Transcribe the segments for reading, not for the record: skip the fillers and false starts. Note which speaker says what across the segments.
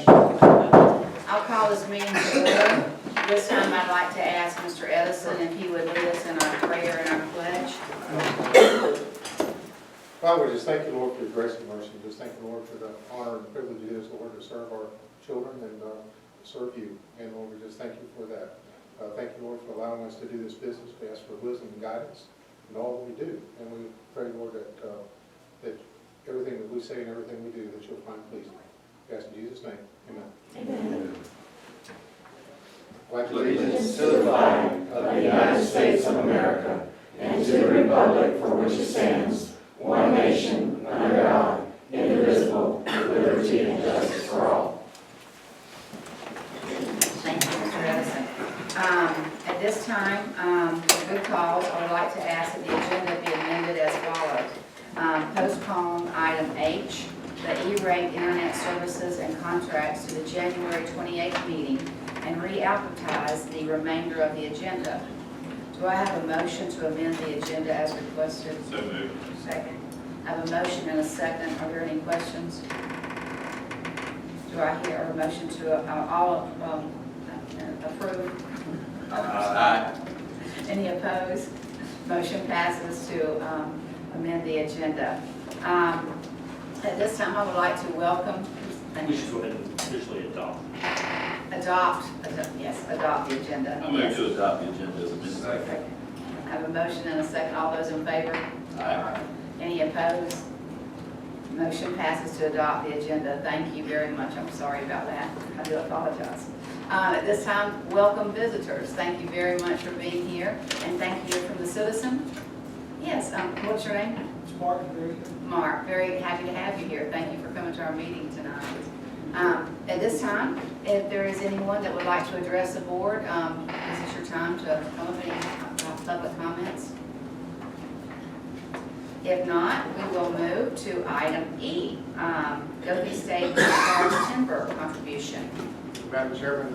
Speaker 1: I'll call this meeting to order. This time I'd like to ask Mr. Edison if he would lead us in our prayer and our pledge.
Speaker 2: Father, we just thank you, Lord, for your grace and mercy. Just thank you, Lord, for the honor and privilege it is, Lord, to serve our children and serve you. And Lord, we just thank you for that. Thank you, Lord, for allowing us to do this business. We ask for wisdom and guidance in all that we do. And we pray, Lord, that everything that we say and everything we do, that you'll find pleasing. We ask in Jesus' name. Amen.
Speaker 3: Amen.
Speaker 2: Pledge
Speaker 3: Allegiance to the flag of the United States of America and to the republic for which it stands, one nation, under God, indivisible, with liberty and justice for all.
Speaker 1: Thank you, Mr. Edison. At this time, for good cause, I would like to ask that the agenda be amended as follows. Postpone item H, the E-rate internet services and contracts to the January 28th meeting and re-advertise the remainder of the agenda. Do I have a motion to amend the agenda as requested?
Speaker 4: So moved.
Speaker 1: Second. I have a motion and a second. Are there any questions? Do I hear a motion to approve?
Speaker 4: Aye.
Speaker 1: Any opposed? Motion passes to amend the agenda. At this time, I would like to welcome.
Speaker 4: We should go ahead and officially adopt.
Speaker 1: Adopt the agenda.
Speaker 4: I move to adopt the agenda as amended.
Speaker 1: Second. I have a motion and a second. All those in favor?
Speaker 4: Aye.
Speaker 1: Any opposed? Motion passes to adopt the agenda. Thank you very much. I'm sorry about that. I do apologize. At this time, welcome visitors. Thank you very much for being here. And thank you from the citizen. Yes, what's your name?
Speaker 5: Mark.
Speaker 1: Mark, very happy to have you here. Thank you for coming to our meeting tonight. At this time, if there is anyone that would like to address the board, this is your time to come up any public comments. If not, we will move to item E, Dothan State Farm Timber contribution.
Speaker 2: Madam Chairman,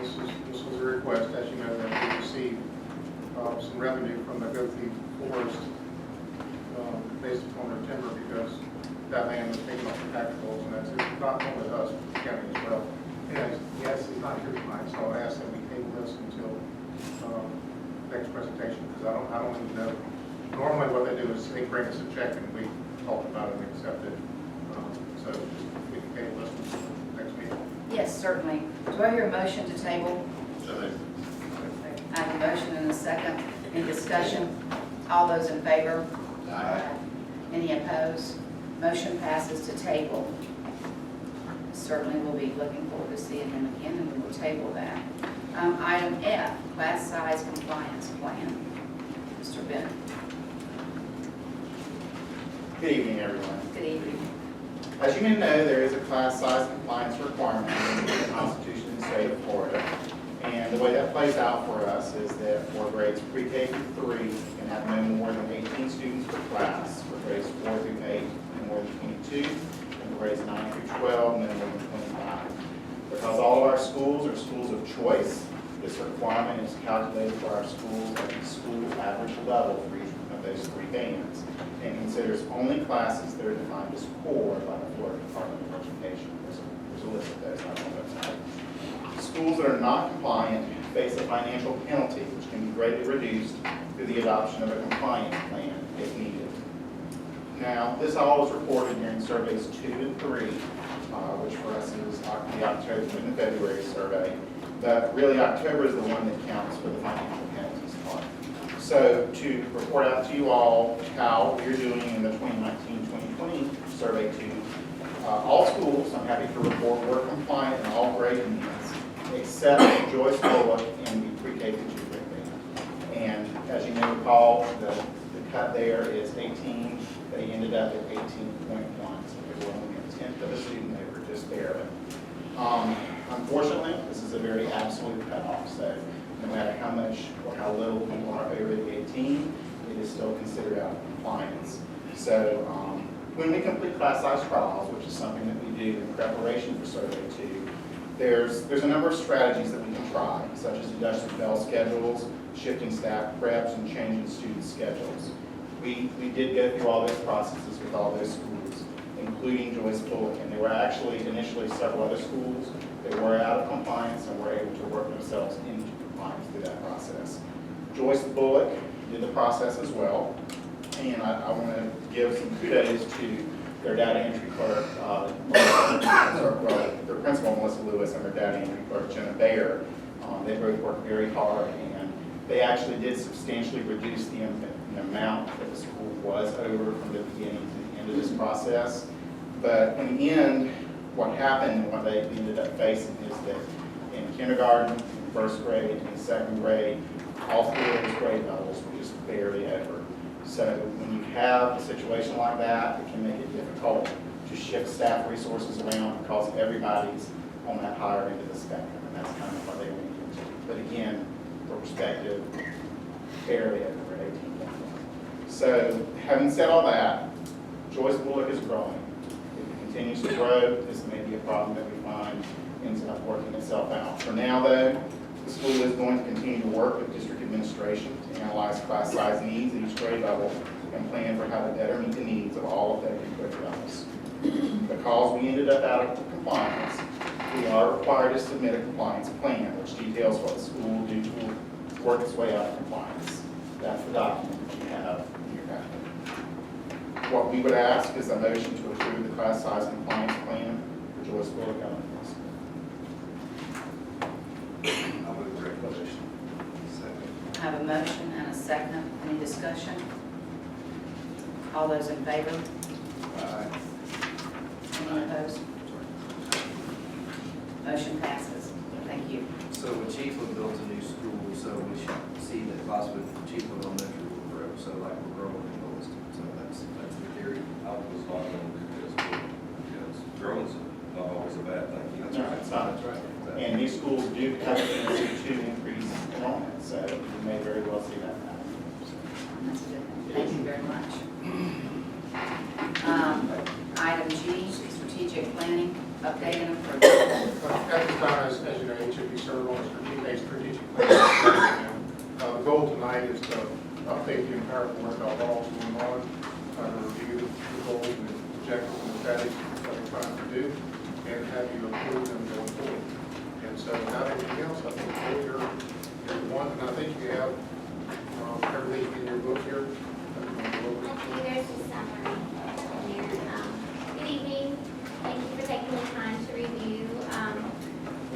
Speaker 2: this was a request, as you know, that we received some revenue from the Goathe Forest based upon their timber because that land was taken off the tax rolls, and that's not only us, but the county as well. Anyways, yes, he's not here tonight, so I asked that we table this until next presentation because I don't even know. Normally, what they do is they bring us a check and we talk about it and accept it. So we can table this until next meeting.
Speaker 1: Yes, certainly. Do I hear a motion to table?
Speaker 4: So moved.
Speaker 1: I have a motion and a second. Any discussion? All those in favor?
Speaker 4: Aye.
Speaker 1: Any opposed? Motion passes to table. Certainly we'll be looking forward to seeing them again, and we will table that. Item F, class size compliance plan. Mr. Bennett.
Speaker 6: Good evening, everyone.
Speaker 1: Good evening.
Speaker 6: As you may know, there is a class size compliance requirement in the Constitution of the state of Florida. And the way that plays out for us is that for grades pre-K through 3, you can have no more than 18 students per class. For grades 4 through 8, no more than 22. And for grades 9 through 12, no more than 25. Because all of our schools are schools of choice, this requirement is calculated for our schools at the school average level for each of those 3 bands, and considers only classes that are defined as core by the Florida Department of Education. There's a list of those on the website. Schools that are not compliant face a financial penalty, which can be greatly reduced through the adoption of a compliance plan if needed. Now, this all is reported during surveys 2 and 3, which for us is the October and the February survey. But really, October is the one that counts for the financial penalties part. So to report out to you all how we're doing in the 2019-2020 survey 2, all schools, I'm happy to report, were compliant in all grade units, except Joyce Bullock in the pre-K through 2 grade band. And as you may recall, the cut there is 18. They ended up at 18.1, so they were only a tenth of a student. They were just barely. Unfortunately, this is a very absolute cutoff. So no matter how much or how little people are over the 18, it is still considered out of compliance. So when we complete class size trials, which is something that we do in preparation for survey 2, there's a number of strategies that we can try, such as adjusting bell schedules, shifting staff preps, and changing student schedules. We did go through all those processes with all those schools, including Joyce Bullock. And there were actually initially several other schools that were out of compliance and were able to work themselves into compliance through that process. Joyce Bullock did the process as well, and I want to give some kudos to their data entry clerk, their principal, Melissa Lewis, and their data entry clerk, Jenna Bayer. They both worked very hard, and they actually did substantially reduce the amount that the school was over from the beginning to the end of this process. But in the end, what happened and what they ended up facing is that in kindergarten, in first grade, and second grade, all three of those grade levels were just barely over. So when you have a situation like that, it can make it difficult to shift staff resources around because everybody's on that higher end of the spectrum, and that's kind of what they went into. But again, for perspective, barely over at 18.1. So having said all that, Joyce Bullock is growing. If it continues to grow, this may be a problem that we find ends up working itself out. For now, though, the school is going to continue to work with district administration to analyze class size needs at each grade level and plan for how to better meet the needs of all affected grade levels. Because we ended up out of compliance, we are required to submit a compliance plan, which details what the school will do to work its way out of compliance. That's the document that you have in your packet. What we would ask is a motion to approve the class size compliance plan for Joyce Bullock Elementary School.
Speaker 3: I'll move the recommendation. Second.
Speaker 1: I have a motion and a second. Any discussion? All those in favor?
Speaker 3: Aye.
Speaker 1: Any opposed? Motion passes. Thank you.
Speaker 5: So when Chiefland builds a new school, so we should see that possibly Chiefland Elementary will grow, so like we're growing in Williston, so that's the theory.
Speaker 7: I was not going because growing's not always a bad thing.
Speaker 6: That's right, it's not.
Speaker 5: That's right.
Speaker 6: And these schools do have a tendency to increase enrollment, so you may very well see that happen.
Speaker 1: That's good. Thank you very much. Item G, strategic planning, update and approval.
Speaker 2: At this time, as you know, each of you serve on a strategic plan. The goal tonight is to update the entire board about what all's going on, review the goals and the objectives and the strategies that we're trying to do, and have you approve them going forward. And so, without anything else, I think you're one, and I think you have everything in your book here.
Speaker 8: Okay, there's a summary here. Good evening. Thank you for taking the time to review.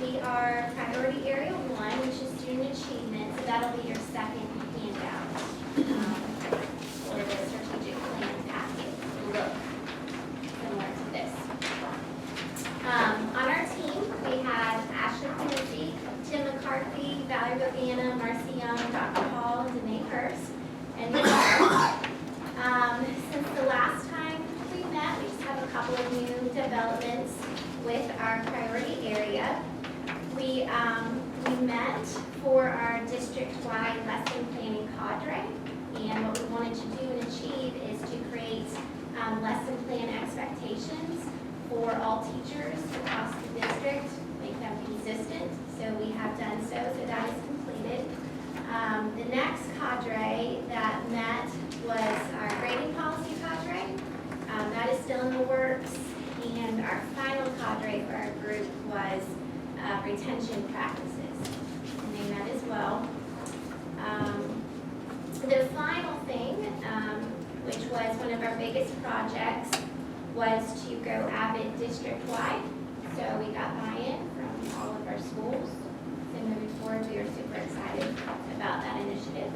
Speaker 8: We are priority area 1, which is student achievement, so that'll be your second handout for the strategic plan packet. Look similar to this. On our team, we had Ashley Quincy, Tim McCarthy, Valerie Bogana, Marcy Young, Dr. Hall, and Danae Hurst. And since the last time we met, we just have a couple of new developments with our priority area. We met for our district-wide lesson planning cadre, and what we wanted to do and achieve is to create lesson plan expectations for all teachers across the district, make them consistent. So we have done so that is completed. The next cadre that met was our grading policy cadre. That is still in the works. And our final cadre for our group was retention practices. And they met as well. The final thing, which was one of our biggest projects, was to go Avid district-wide. So we got buy-in from all of our schools. So moving forward, we are super excited about that initiative.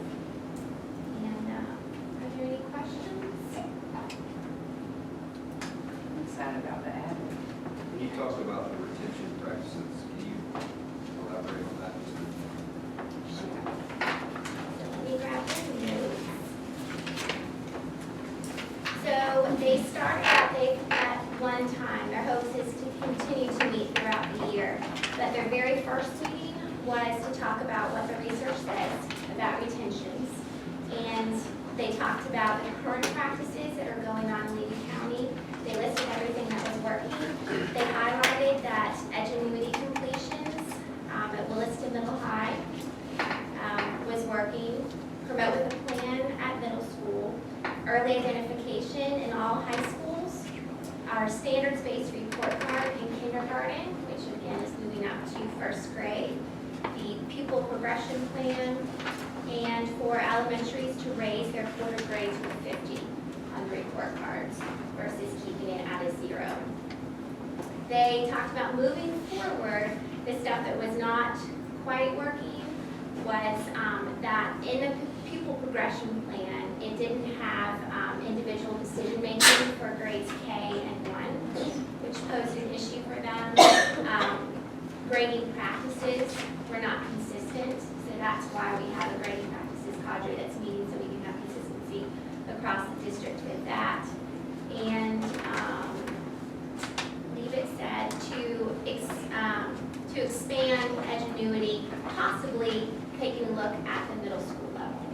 Speaker 8: And are there any questions?
Speaker 1: I'm excited about that.
Speaker 5: When you talk about the retention practices, can you elaborate on that?
Speaker 8: Let me grab your notes. So they start out, at one time, their hopes is to continue to meet throughout the year. But their very first meeting was to talk about what the research says about retentions. And they talked about the current practices that are going on in Levy County. They listed everything that was working. They highlighted that Edgenuity completions at Williston Middle High was working. Promote with a plan at middle school. Early identification in all high schools. our standards-based report card in kindergarten, which again is moving up to first grade, the pupil progression plan, and for elementaries to raise their quarter grades to 50 on the report cards versus keeping it at a 0. They talked about moving forward, the stuff that was not quite working was that in the pupil progression plan, it didn't have individual decision making for grades K and 1, which posed an issue for them. Grading practices were not consistent, so that's why we have a grading practices cadre that's meeting so we can have consistency across the district with that. And I believe it said to expand Edgenuity, possibly taking a look at the middle school level.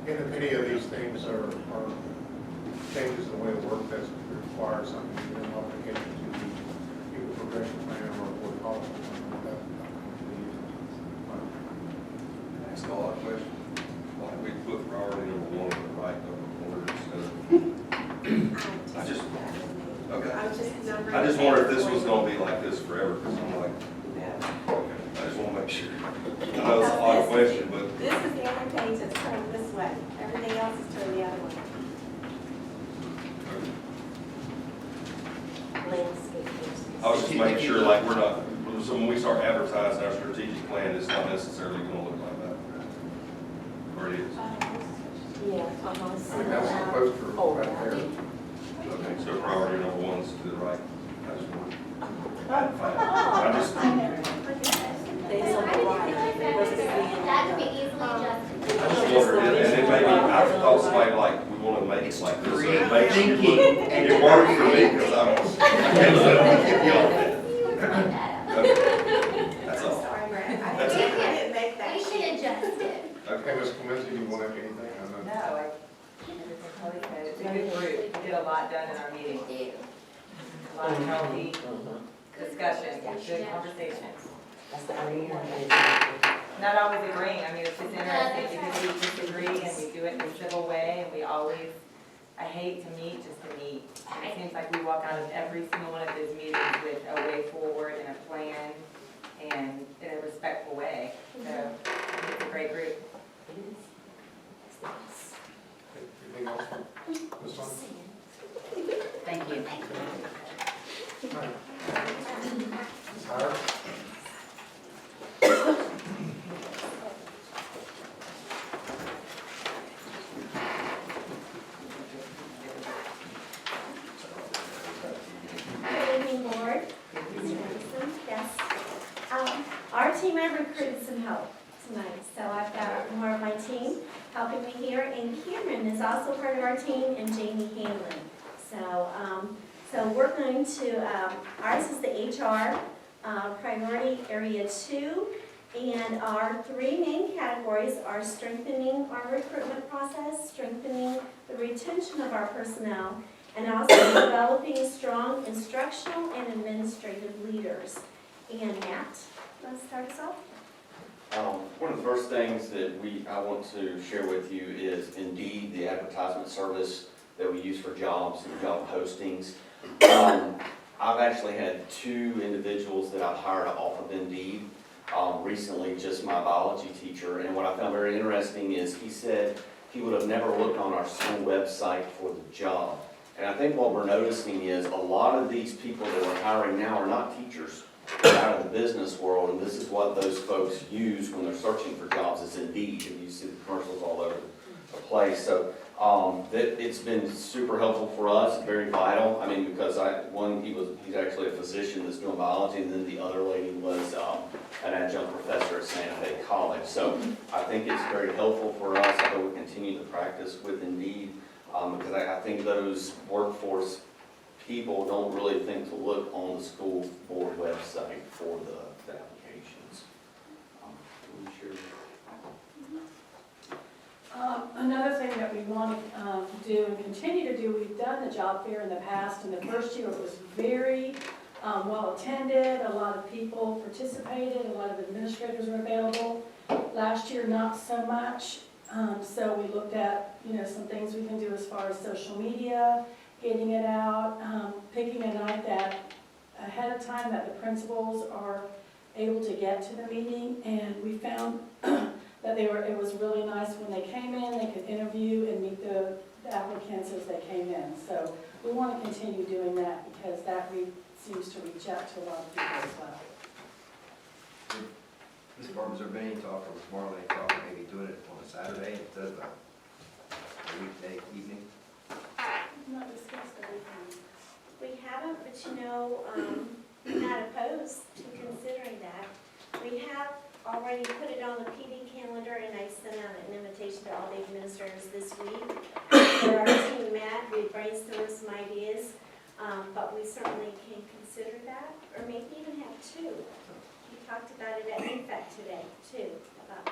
Speaker 2: And if any of these things are changes in the way of work that require something in modification to the pupil progression plan or board policy, something like that.
Speaker 7: Ask a lot of questions. Why did we put priority number 1 in the right order instead of? I just wonder if this was gonna be like this forever, because I'm like, okay, I just wanna make sure. I know it's an odd question, but
Speaker 9: This is the only page that's turned this way. Everything else is turned the other way.
Speaker 7: I was just making sure, like, we're not, so when we start advertising our strategic plan, it's not necessarily gonna look like that. Or it is.
Speaker 9: Yeah,
Speaker 2: I think that's the poster right there.
Speaker 7: Okay, so priority number 1's to the right. I just want to. I just,
Speaker 9: These on the right versus the
Speaker 8: That could be easily adjusted.
Speaker 7: I just wondered, and it made me, I thought somebody like, we want to make it like this. So it makes it worked for me, because I can't let them get you on that. Okay. That's all.
Speaker 9: Sorry, Brad. I
Speaker 7: That's
Speaker 9: didn't make that.
Speaker 8: We should adjust it.
Speaker 2: Okay, Ms. Clemency, do you want to add anything?
Speaker 10: No, it's totally good. It's a good group. We did a lot done in our meeting. A lot of healthy discussion, good conversations. Not always agreeing. I mean, it's just interesting because we disagree and we do it in a civil way and we always, I hate to meet just to meet. And it seems like we walk out of every single one of those meetings with a way forward and a plan and in a respectful way. So it's a great group.
Speaker 2: Anything else? Ms. Hunt?
Speaker 1: Thank you.
Speaker 2: All right. Ms. Howard?
Speaker 11: Good evening, board. Yes. Our team, I recruited some help tonight, so I've got more of my team helping me here, and Cameron is also part of our team, and Jamie Hanlon. So we're going to, ours is the HR priority area 2, and our 3 main categories are strengthening our recruitment process, strengthening the retention of our personnel, and also developing strong instructional and administrative leaders. And Matt, let's start us off.
Speaker 12: One of the first things that I want to share with you is Indeed, the advertisement service that we use for jobs and job postings. I've actually had 2 individuals that I've hired off of Indeed. Recently, just my biology teacher, and what I found very interesting is he said he would have never looked on our school website for the job. And I think what we're noticing is a lot of these people that we're hiring now are not teachers. They're out of the business world, and this is what those folks use when they're searching for jobs is Indeed, and you see the commercials all over the place. So it's been super helpful for us, very vital. I mean, because he's actually a physician that's doing biology, and then the other lady was an adjunct professor at Santa Fe College. So I think it's very helpful for us. I hope we continue to practice with Indeed, because I think those workforce people don't really think to look on the school board website for the applications. Can you share?
Speaker 13: Another thing that we want to do and continue to do, we've done the job fair in the past, and the first year it was very well attended, a lot of people participated, a lot of administrators were available. Last year, not so much, So we looked at, some things we can do as far as social media, getting it out, picking a night that ahead of time that the principals are able to get to the meeting. And we found that it was really nice when they came in, they could interview and meet the applicants as they came in. So we want to continue doing that because that seems to reach out to a lot of people as well.
Speaker 5: Ms. Barber, is there any talk, or was Marlene talking, maybe doing it on a Saturday instead of a weekday evening?
Speaker 13: Not discussed everything.
Speaker 11: We haven't, but I'm not opposed to considering that. We have already put it on the PD calendar, and I sent out an invitation to all the administrators this week. For our team met, we brainstormed some ideas, but we certainly can consider that, or maybe even have two. We talked about it at INFAC today, too, about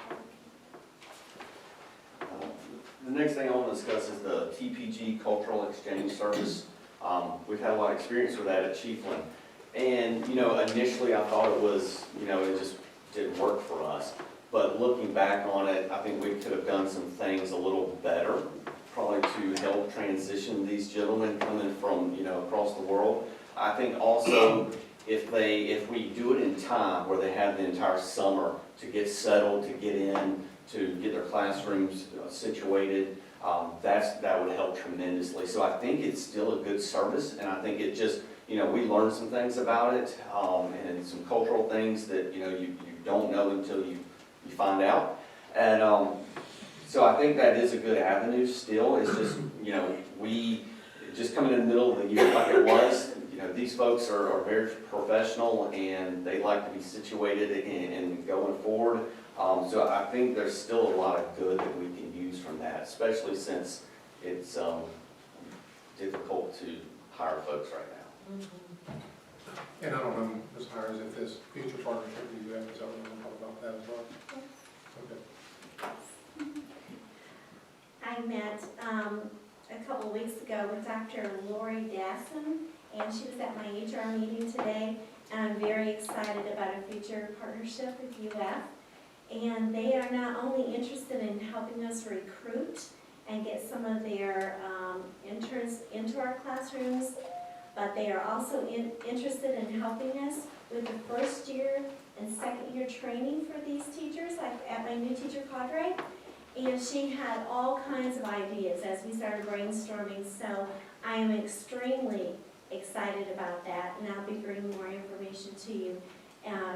Speaker 12: The next thing I want to discuss is the TPG Cultural Exchange Service. We've had a lot of experience with that at Chiefland. And, initially I thought it was, it just didn't work for us. But looking back on it, I think we could have done some things a little better, probably to help transition these gentlemen coming from, across the world. I think also if we do it in time where they have the entire summer to get settled, to get in, to get their classrooms situated, that would help tremendously. So I think it's still a good service, and I think it just, we learned some things about it, and some cultural things that, you don't know until you find out. And so I think that is a good avenue still. It's just, we just coming in the middle of the year like it was, these folks are very professional and they like to be situated and going forward. So I think there's still a lot of good that we can use from that, especially since it's difficult to hire folks right now.
Speaker 2: And I don't know, Ms. Hires, if this future partnership you have, so we'll talk about that as well. Okay.
Speaker 11: I met a couple of weeks ago with Dr. Lori Dasson, and she was at my HR meeting today, and I'm very excited about a future partnership with UF. And they are not only interested in helping us recruit and get some of their interns into our classrooms, but they are also interested in helping us with the first year and second year training for these teachers, like at my new teacher cadre. And she had all kinds of ideas as we started brainstorming, so I am extremely excited about that, and I'll be bringing more information to you.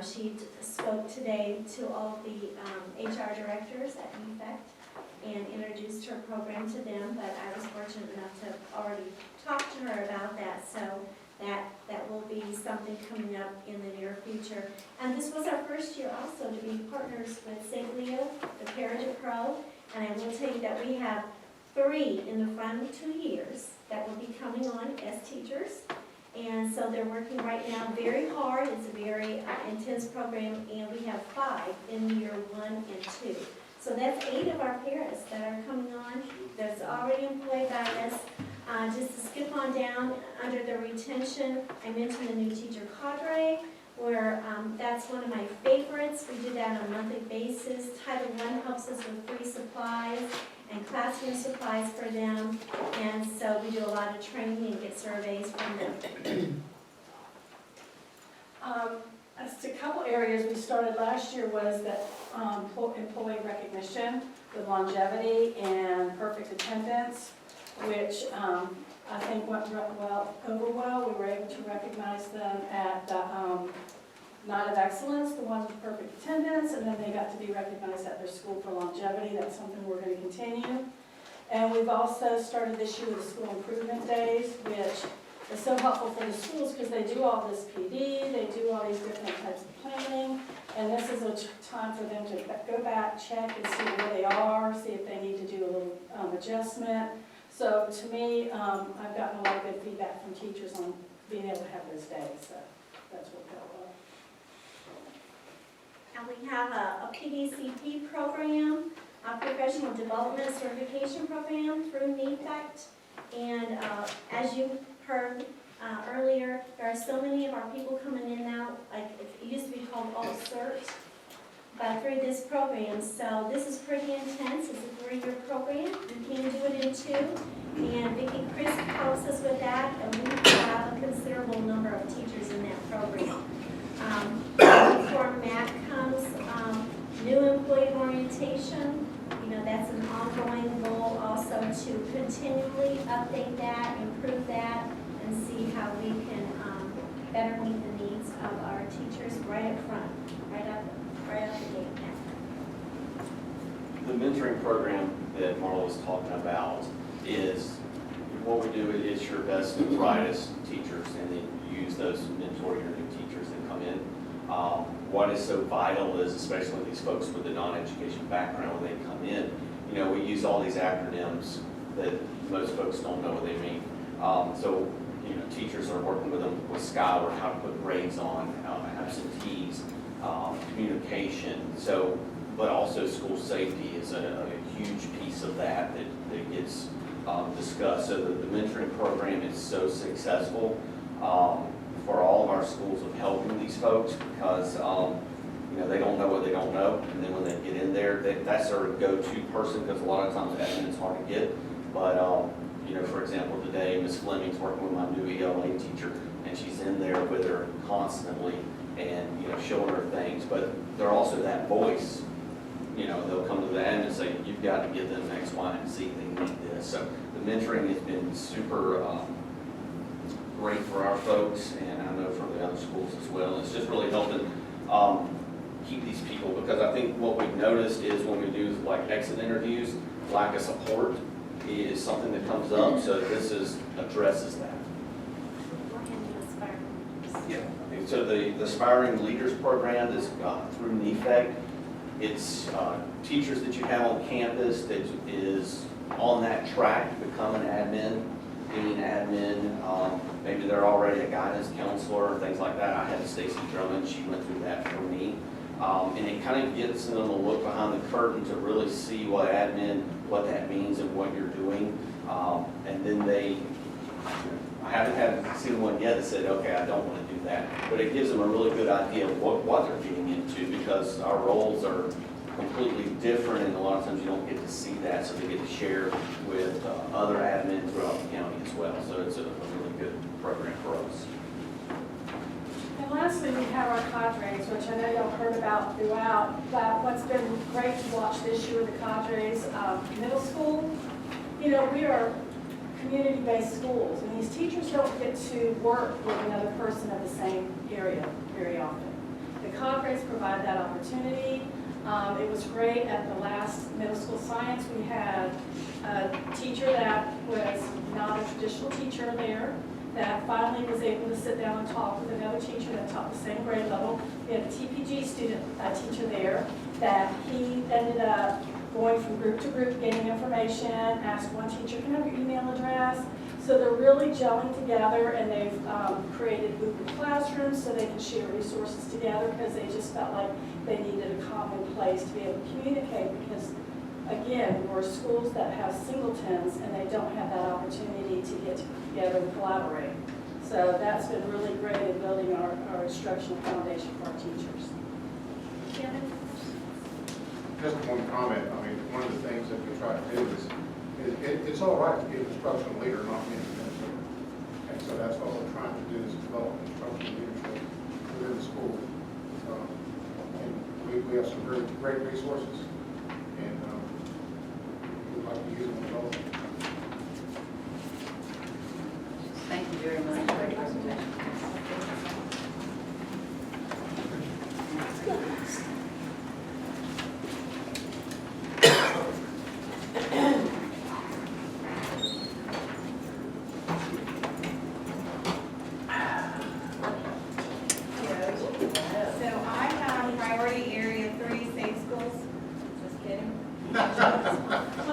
Speaker 11: She spoke today to all of the HR directors at UFECT and introduced her program to them, but I was fortunate enough to already talk to her about that, so that will be something coming up in the near future. And this was our first year also to be partners with St. Leo, the Parent Pro, and I will tell you that we have 3 in the final 2 years that will be coming on as teachers. And so they're working right now very hard. It's a very intense program, and we have 5 in year 1 and 2. So that's 8 of our parents that are coming on, that's already employed by us. Just to skip on down, under the retention, I mentioned the new teacher cadre, where that's one of my favorites. We do that on a monthly basis. Title I helps us with free supplies and classroom supplies for them, and so we do a lot of training and get surveys from them.
Speaker 13: As to a couple areas we started last year was that employee recognition with longevity and perfect attendance, which I think went over well. We were able to recognize them at the Night of Excellence, the ones with perfect attendance, and then they got to be recognized at their school for longevity. That's something we're going to continue. And we've also started this year with the School Improvement Days, which is so helpful for the schools because they do all this PD, they do all these different types of planning, and this is a time for them to go back, check, and see where they are, see if they need to do a little adjustment. So to me, I've gotten a lot of good feedback from teachers on being able to have those days, so that's worked out well.
Speaker 11: And we have a PDCP program, a professional development certification program through NEFACT. And as you heard earlier, there are so many of our people coming in now, like it used to be called Alt Cert, but through this program. So this is pretty intense. It's a program. You can do it in 2. And Vicki Chris helps us with that, and we have a considerable number of teachers in that program. Before Matt comes, new employee orientation. You know, that's an ongoing goal also to continually update that, improve that, and see how we can better meet the needs of our teachers right up front, right up the gate.
Speaker 12: The mentoring program that Marla was talking about is, what we do is your best and brightest teachers, and then use those to mentor your new teachers that come in. What is so vital is, especially these folks with a non-education background, when they come in, you know, we use all these acronyms that most folks don't know what they mean. So, you know, teachers are working with them with Scholar, how to put grades on, absentees, communication. So, but also school safety is a huge piece of that gets discussed. So the mentoring program is so successful for all of our schools of helping these folks because you know, they don't know what they don't know, and then when they get in there, that's their go-to person because a lot of times admin is hard to get. But you know, for example, today Ms. Fleming's working with my new ELA teacher, and she's in there with her constantly, and you know, showing her things. But they're also that voice. You know, they'll come to the admin and say, "You've got to give them X, Y, and Z. They need this." So the mentoring has been super great for our folks, and I know for the other schools as well. It's just really helping keep these people, because I think what we've noticed is when we do like exit interviews, lack of support is something that comes up. So this addresses that. Yeah. So the Aspiring Leaders Program is through NEFAC. It's teachers that you have on campus that is on that track to become an admin, being admin. Maybe they're already a guidance counselor, things like that. I had Stacy Drummond, she went through that for me. And it kind of gets them to look behind the curtain to really see what admin, what that means and what you're doing. And then I haven't seen one yet that said, okay, I don't want to do that. But it gives them a really good idea of what they're getting into, because our roles are completely different, and a lot of times you don't get to see that, so they get to share with other admin throughout the county as well. So it's a really good program for us.
Speaker 13: And lastly, we have our cadres, which I know y'all heard about throughout, but what's been great to watch this year with the cadres, middle school, you know, we are community-based schools, and these teachers don't get to work with another person of the same area very often. The cadres provide that opportunity. It was great at the last middle school science. We had a teacher that was not a traditional teacher there, that finally was able to sit down and talk with another teacher that taught the same grade level. We had a TPG student, a teacher there, that he ended up going from group to group, getting information, asked one teacher, "Can I have your email address?" So they're really gelling together, and they've created Google Classrooms so they can share resources together, because they just felt like they needed a common place to be able to communicate, because again, we're schools that have singletons and they don't have that opportunity to get together and collaborate. So that's been really great in building our instructional foundation for our teachers.
Speaker 11: Kevin?
Speaker 2: Just one comment. I mean, one of the things that we try to do is it's all right to be an instructional leader, not be an administrator. And so that's what we're trying to do, is develop instructional leadership within the school. And we have some very great resources, and we'd like to use them as well.
Speaker 1: Thank you very much for your presentation.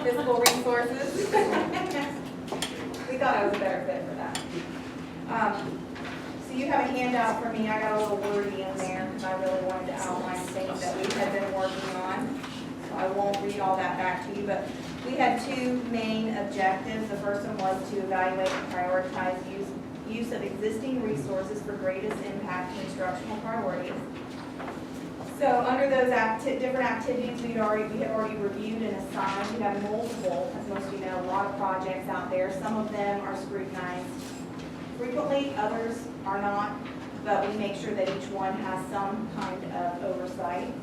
Speaker 10: Physical resources. We thought I was a better fit for that. So you have a handout for me. I got a little wordy in there because I really wanted to outline things that we had been working on. So I won't read all that back to you, but we had 2 main objectives. The first one was to evaluate and prioritize use of existing resources for greatest impact to instructional priorities. So under those different activities we had already reviewed and assigned, we have have multiple, as most of you know, a lot of projects out there. Some of them are scrutinized frequently, others are not, but we make sure that each one has some kind of oversight.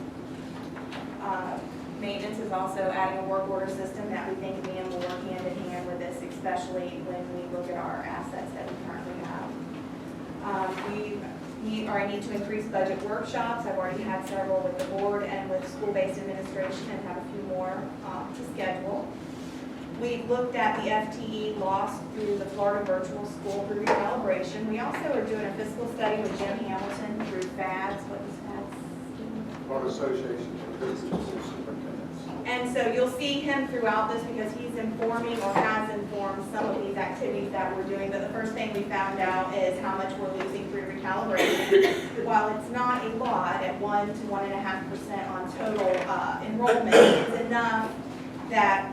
Speaker 10: Maintenance is also adding a work order system that we think again will work hand in hand with this, especially when we look at our assets that we currently have. I need to increase budget workshops. I've already had several with the board and with school-based administration and have a few more to schedule. We've looked at the FTE lost through the Florida Virtual School through recalibration. We also are doing a fiscal study with Jim Hamilton through FADS. What is FADS?
Speaker 2: Florida Association of Business Superintendents.
Speaker 10: And so you'll see him throughout this because he's informing or has informed some of these activities that we're doing. But the first thing we found out is how much we're losing through recalibration. While it's not a lot at 1 to 1.5% on total enrollment, it's enough that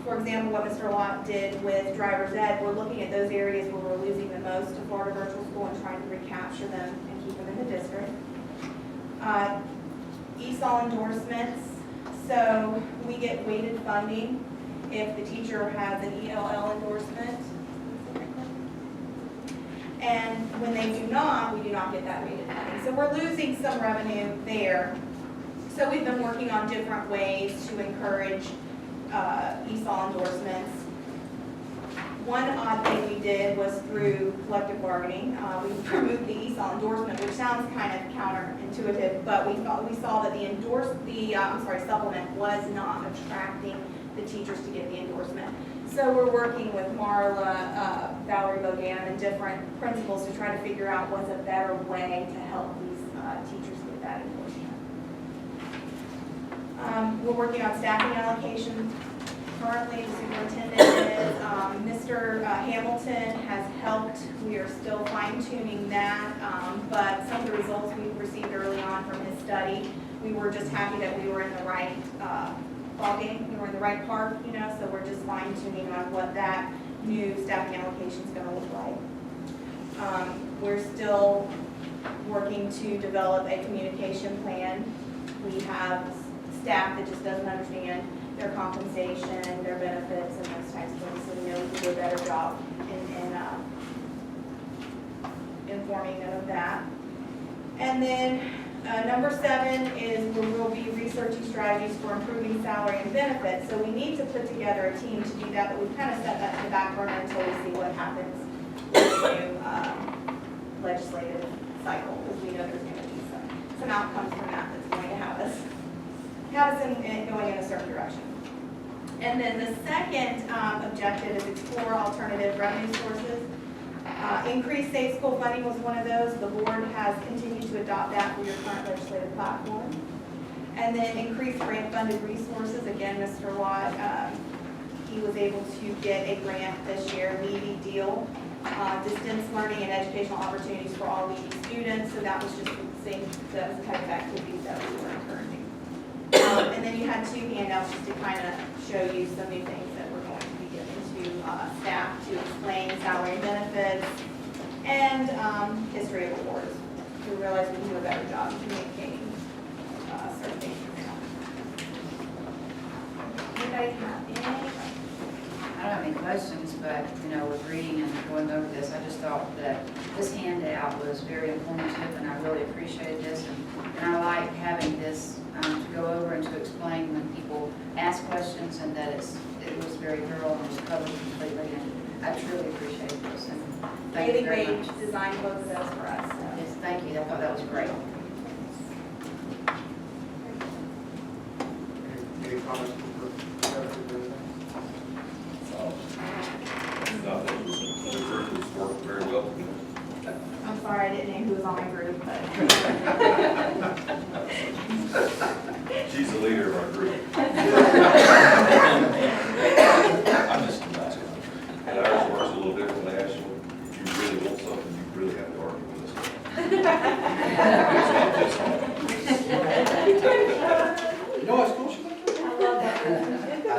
Speaker 10: for example, what Mr. Lott did with driver's ed, we're looking at those areas where we're losing the most to Florida Virtual School and trying to recapture them and keep them in the district. ESOL endorsements. So we get weighted funding if the teacher has an ELL endorsement. And when they do not, we do not get that weighted funding. So we're losing some revenue there. So we've been working on different ways to encourage ESOL endorsements. One odd thing we did was through collective bargaining. We removed the ESOL endorsement, which sounds kind of counterintuitive, but we saw that the supplement was not attracting the teachers to get the endorsement. So we're working with Marla, Valerie Bogam, and different principals to try to figure out what's a better way to help these teachers get that endorsement. We're working on staffing allocation. Currently, the superintendent is, Mr. Hamilton has helped. We are still fine-tuning that, but some of the results we received early on from his study, we were just happy that we were in the right ballgame. We were in the right park, so we're just fine-tuning on what that new staffing allocation is going to look like. We're still working to develop a communication plan. We have staff that just doesn't understand their compensation, their benefits, and those types of things, so we know we can do a better job in informing them of that. And then number 7 is we will be researching strategies for improving salary and benefits. So we need to put together a team to do that, but we've kind of set that in the back burner until we see what happens with the new legislative cycle, because we know there's going to be some outcomes from that that's going to have us going in a certain direction. And then the second objective is explore alternative revenue sources. Increased safe school funding was one of those. The board has continued to adopt that for your current legislative platform. And then increased grant-funded resources. Again, Mr. Watt, he was able to get a grant this year, NEED deal, distance learning and educational opportunities for all needy students. So that was just the type of activities that we were encouraging. And then you had 2 handouts just to kind of show you some new things that we're going to be giving to staff to explain salary and benefits and history of awards. We realize we can do a better job of communicating certain things. Anybody have any?
Speaker 1: I don't have any questions, but, with reading and going over this, I just thought that this handout was very informative, and I really appreciated this, and I like having this to go over and to explain when people ask questions, and that it was very thorough and was covered completely, and I truly appreciate this, and thank you very much.
Speaker 10: Really designed both of those for us. So.
Speaker 1: Yes, thank you, I thought that was great.
Speaker 2: Any comments from the
Speaker 7: It's worked very well.
Speaker 10: I'm sorry, I didn't know who was on my group, but.
Speaker 7: She's the leader of our group.
Speaker 4: I missed the last one.
Speaker 7: And ours works a little differently, Ashley. If you really want something, you really have to argue with us.
Speaker 5: You know what school she went to?
Speaker 11: I love that.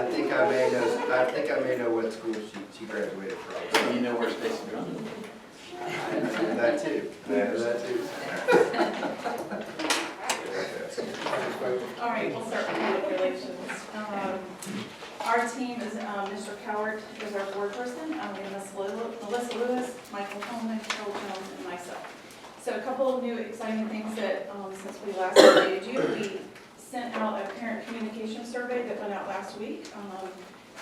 Speaker 5: I think I may know what school she graduated from.
Speaker 4: You know where Stacy Drummond is?
Speaker 5: That too. That too.
Speaker 10: All right, we'll start with public relations. Our
Speaker 13: our team is, Mr. Cowart is our board person, we have Melissa Lewis, Michael Coleman, Carol Jones, and myself. So a couple of new exciting things that, since we last updated you, we sent out a parent communication survey that went out last week.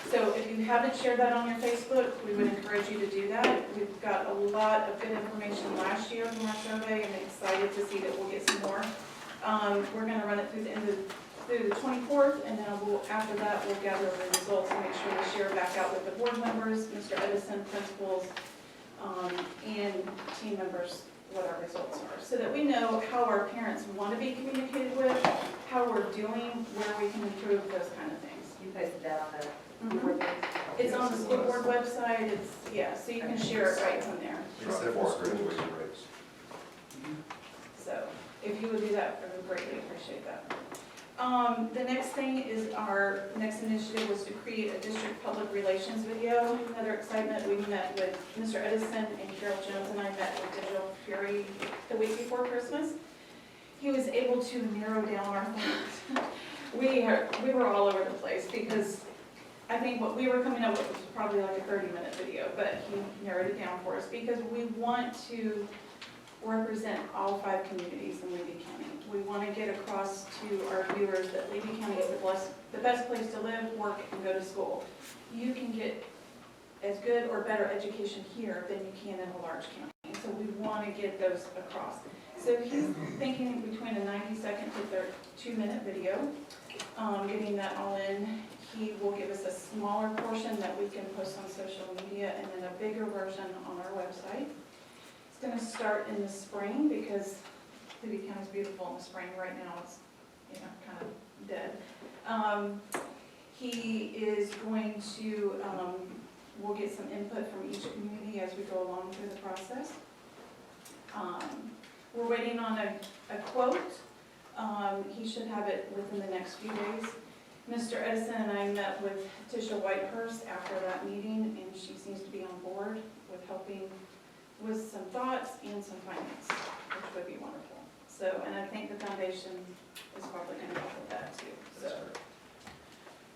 Speaker 13: So if you haven't shared that on your Facebook, we would encourage you to do that. We've got a lot of good information last year from our survey, and I'm excited to see that we'll get some more. We're gonna run it through the 24th, and then after that, we'll gather the results and make sure we share back out with the board members, Mr. Edison, principals, and team members, what our results are, so that we know how our parents want to be communicated with, how we're doing, where we can improve, those kind of things.
Speaker 10: You posted that on the board page?
Speaker 13: It's on the school board website, so you can share it right from there.
Speaker 5: There's several schools.
Speaker 13: So if you would do that, I would greatly appreciate that. The next thing is our next initiative was to create a district public relations video. Another excitement, we met with Mr. Edison and Carol Jones, and I met with Digital Fury the week before Christmas. He was able to narrow down our things. We were all over the place because I think what we were coming up with was probably like a 30-minute video, but he narrowed it down for us because we want to represent all 5 communities in Levy County. We want to get across to our viewers that Levy County is the best place to live, work, and go to school. You can get as good or better education here than you can in a large county. So we want to get those across. So he's thinking between a 90-second to 2-minute video, getting that all in. He will give us a smaller portion that we can post on social media and then a bigger version on our website. It's going to start in the spring because Levy County is beautiful in the spring. Right now it's, kind of dead. He is going to, we'll get some input from each community as we go along through the process. We're waiting on a quote. He should have it within the next few days. Mr. Edison and I met with Tisha Whitehurst after that meeting, and she seems to be on board with helping with some thoughts and some finance, which would be wonderful. So, and I think the foundation is probably going to help with that too.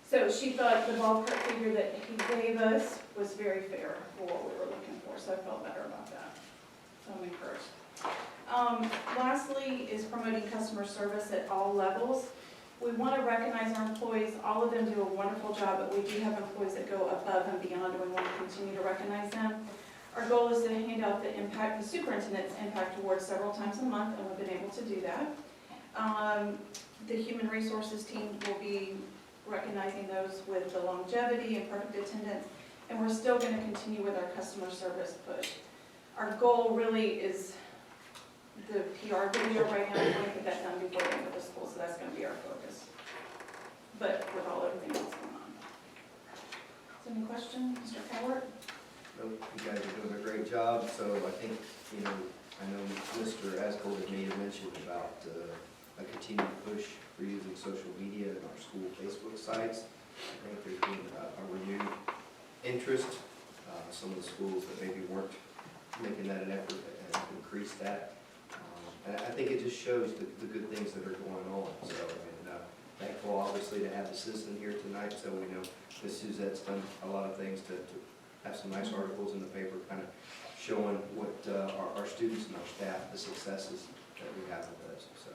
Speaker 13: So she thought the ballpark figure that he gave us was very fair for what we were looking for, so I felt better about that. So I'm encouraged. Lastly is promoting customer service at all levels. We want to recognize our employees. All of them do a wonderful job, but we do have employees that go above and beyond, and we want to continue to recognize them. Our goal is to hand out the superintendent's impact award several times a month, and we've been able to do that. The human resources team will be recognizing those with the longevity and perfect attendance, and we're still going to continue with our customer service push. Our goal really is the PR video right now. We want to get that done before the end of the school, so that's going to be our focus. But with everything else going on. So any questions, Mr. Cowart?
Speaker 5: Nope, you guys are doing a great job, so I think, I know Mr. Ascol had made a mention about a continued push for using social media and our school Facebook sites. I think there's been a renewed interest. Some of the schools that maybe weren't making that an effort have increased that. And I think it just shows the good things that are going on. So, thankful obviously to have the assistant here tonight, so we know Ms. Suzette's done a lot of things to have some nice articles in the paper kind of showing what our students and our staff, the successes that we have with us. So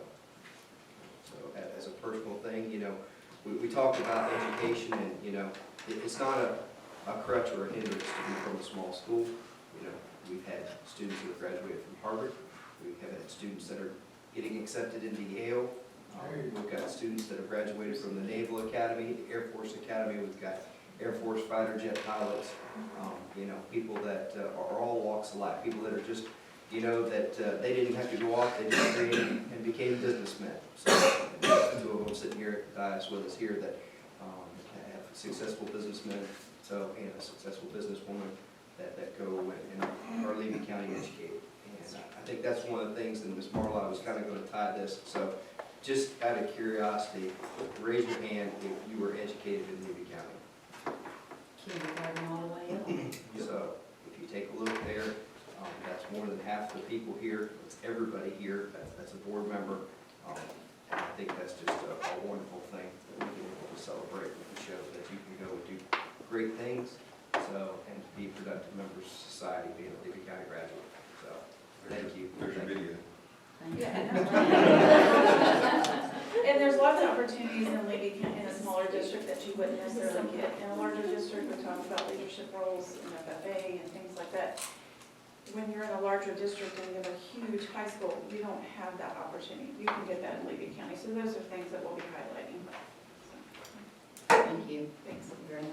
Speaker 5: as a personal thing, we talked about education, and it's not a crutch or a hindrance to be from a small school. We've had students who have graduated from Harvard. We have had students that are getting accepted into Yale. We've got students that have graduated from the Naval Academy, the Air Force Academy. We've got Air Force fighter jet pilots. People that are all walks of life. People that are just, that they didn't have to go off. They just created and became businessmen. So the 2 of them sitting here at the dais with us here that have successful businessmen. So, and a successful businesswoman that go and are Levy County educated. And I think that's one of the things, and Ms. Marla was kind of going to tie this. So just out of curiosity, raise your hand if you were educated in Levy County.
Speaker 1: Kindergarten all the way up.
Speaker 5: So if you take a look there, that's more than half the people here. It's everybody here that's a board member. And I think that's just a wonderful thing that we can celebrate and show that you can go and do great things, so, and to be productive members of society, being a Levy County graduate, so, thank you.
Speaker 7: There's your video.
Speaker 9: And there's lots of opportunities in Levy County, in a smaller district that you wouldn't necessarily get. In a larger district, we talk about leadership roles in FFA and things like that. When you're in a larger district and you have a huge high school, you don't have that opportunity. You can get that in Levy County, so those are things that we'll be highlighting.
Speaker 1: Thank you.
Speaker 9: Thanks.
Speaker 1: Very much.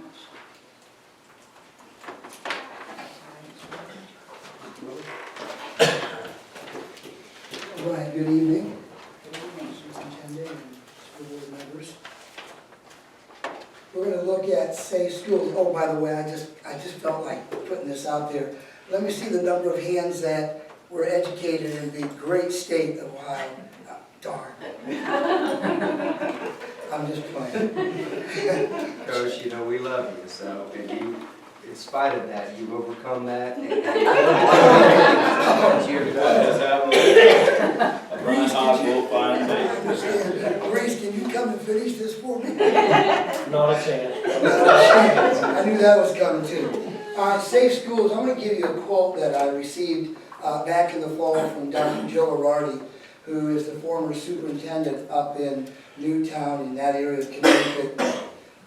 Speaker 14: All right, good evening,
Speaker 1: Good evening.
Speaker 14: Superintendent and school board members. We're gonna look at safe schools. Oh, by the way, I just felt like putting this out there. Let me see the number of hands that were educated in the great state of Ohio. Oh, darn. I'm just playing.
Speaker 5: Coach, you know, we love you, so, and you, in spite of that, you've overcome that. And you're
Speaker 14: Reese,
Speaker 4: We'll find it.
Speaker 14: Reese, can you come and finish this for me?
Speaker 3: Not a chance.
Speaker 14: I knew that was coming too. Safe schools, I'm going to give you a quote that I received back in the fall from Dr. Joe Arardi, who is the former superintendent up in Newtown in that area of Connecticut.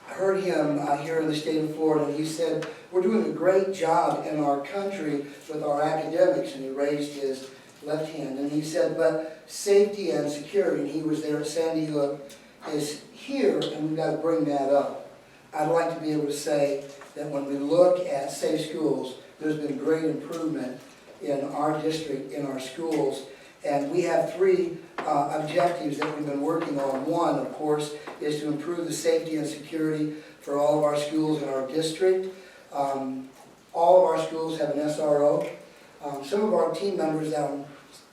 Speaker 14: I heard him here in the state of Florida, and he said, we're doing a great job in our country with our academics, and he raised his left hand, and he said, but safety and security, and he was there at San Diego, is here, and we've got to bring that up. I'd like to be able to say that when we look at safe schools, there's been great improvement in our district, in our schools, and we have three objectives that we've been working on. One, of course, is to improve the safety and security for all of our schools in our district. All of our schools have an SRO. Some of our team members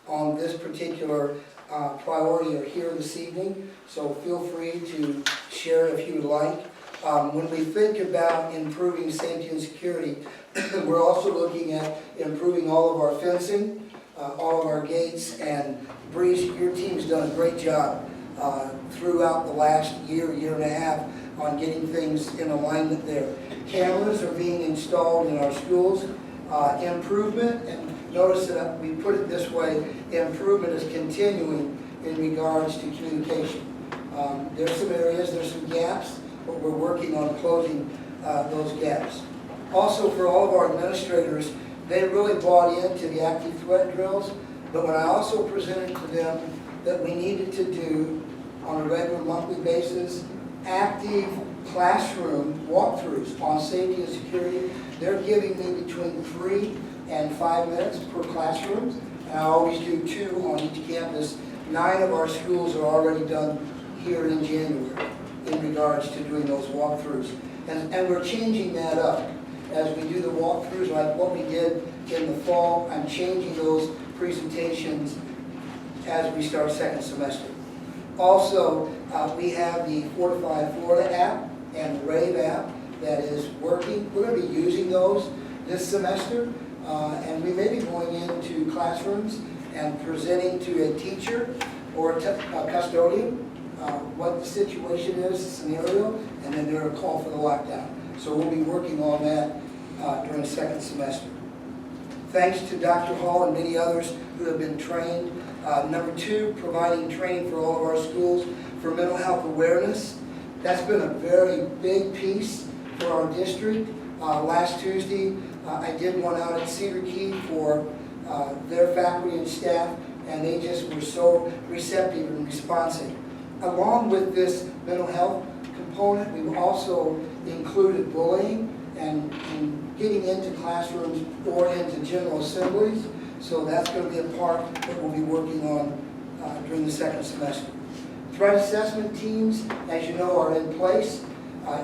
Speaker 14: on this particular priority are here this evening, so feel free to share if you would like. When we think about improving safety and security, we're also looking at improving all of our fencing, all of our gates, and Breeze, your team's done a great job throughout the last year and a half on getting things in alignment there. Cameras are being installed in our schools. Improvement, and notice that we put it this way, improvement is continuing in regards to communication. There's some areas, there's some gaps, but we're working on closing those gaps. Also, for all of our administrators, they really bought into the active threat drills, but when I also presented to them that we needed to do on a regular monthly basis active classroom walkthroughs on safety and security, they're giving me between 3 and 5 minutes per classroom, and I always do 2 on each campus. 9 of our schools are already done here in January in regards to doing those walkthroughs. And we're changing that up. As we do the walkthroughs, like what we did in the fall, I'm changing those presentations as we start second semester. Also, we have the Fortify Florida app and the Rave app that is working. We're going to be using those this semester, and we may be going into classrooms and presenting to a teacher or a custodian what the situation is, the scenario, and then they're a call for the lockdown. So we'll be working on that during the second semester. Thanks to Dr. Hall and many others who have been trained. Number 2, providing training for all of our schools for mental health awareness. That's been a very big piece for our district. Last Tuesday, I did one out at Cedar Key for their faculty and staff, and they just were so receptive and responsive. Along with this mental health component, we've also included bullying and getting into classrooms or into general assemblies. So that's going to be a part that we'll be working on during the second semester. Threat assessment teams, as you know, are in place.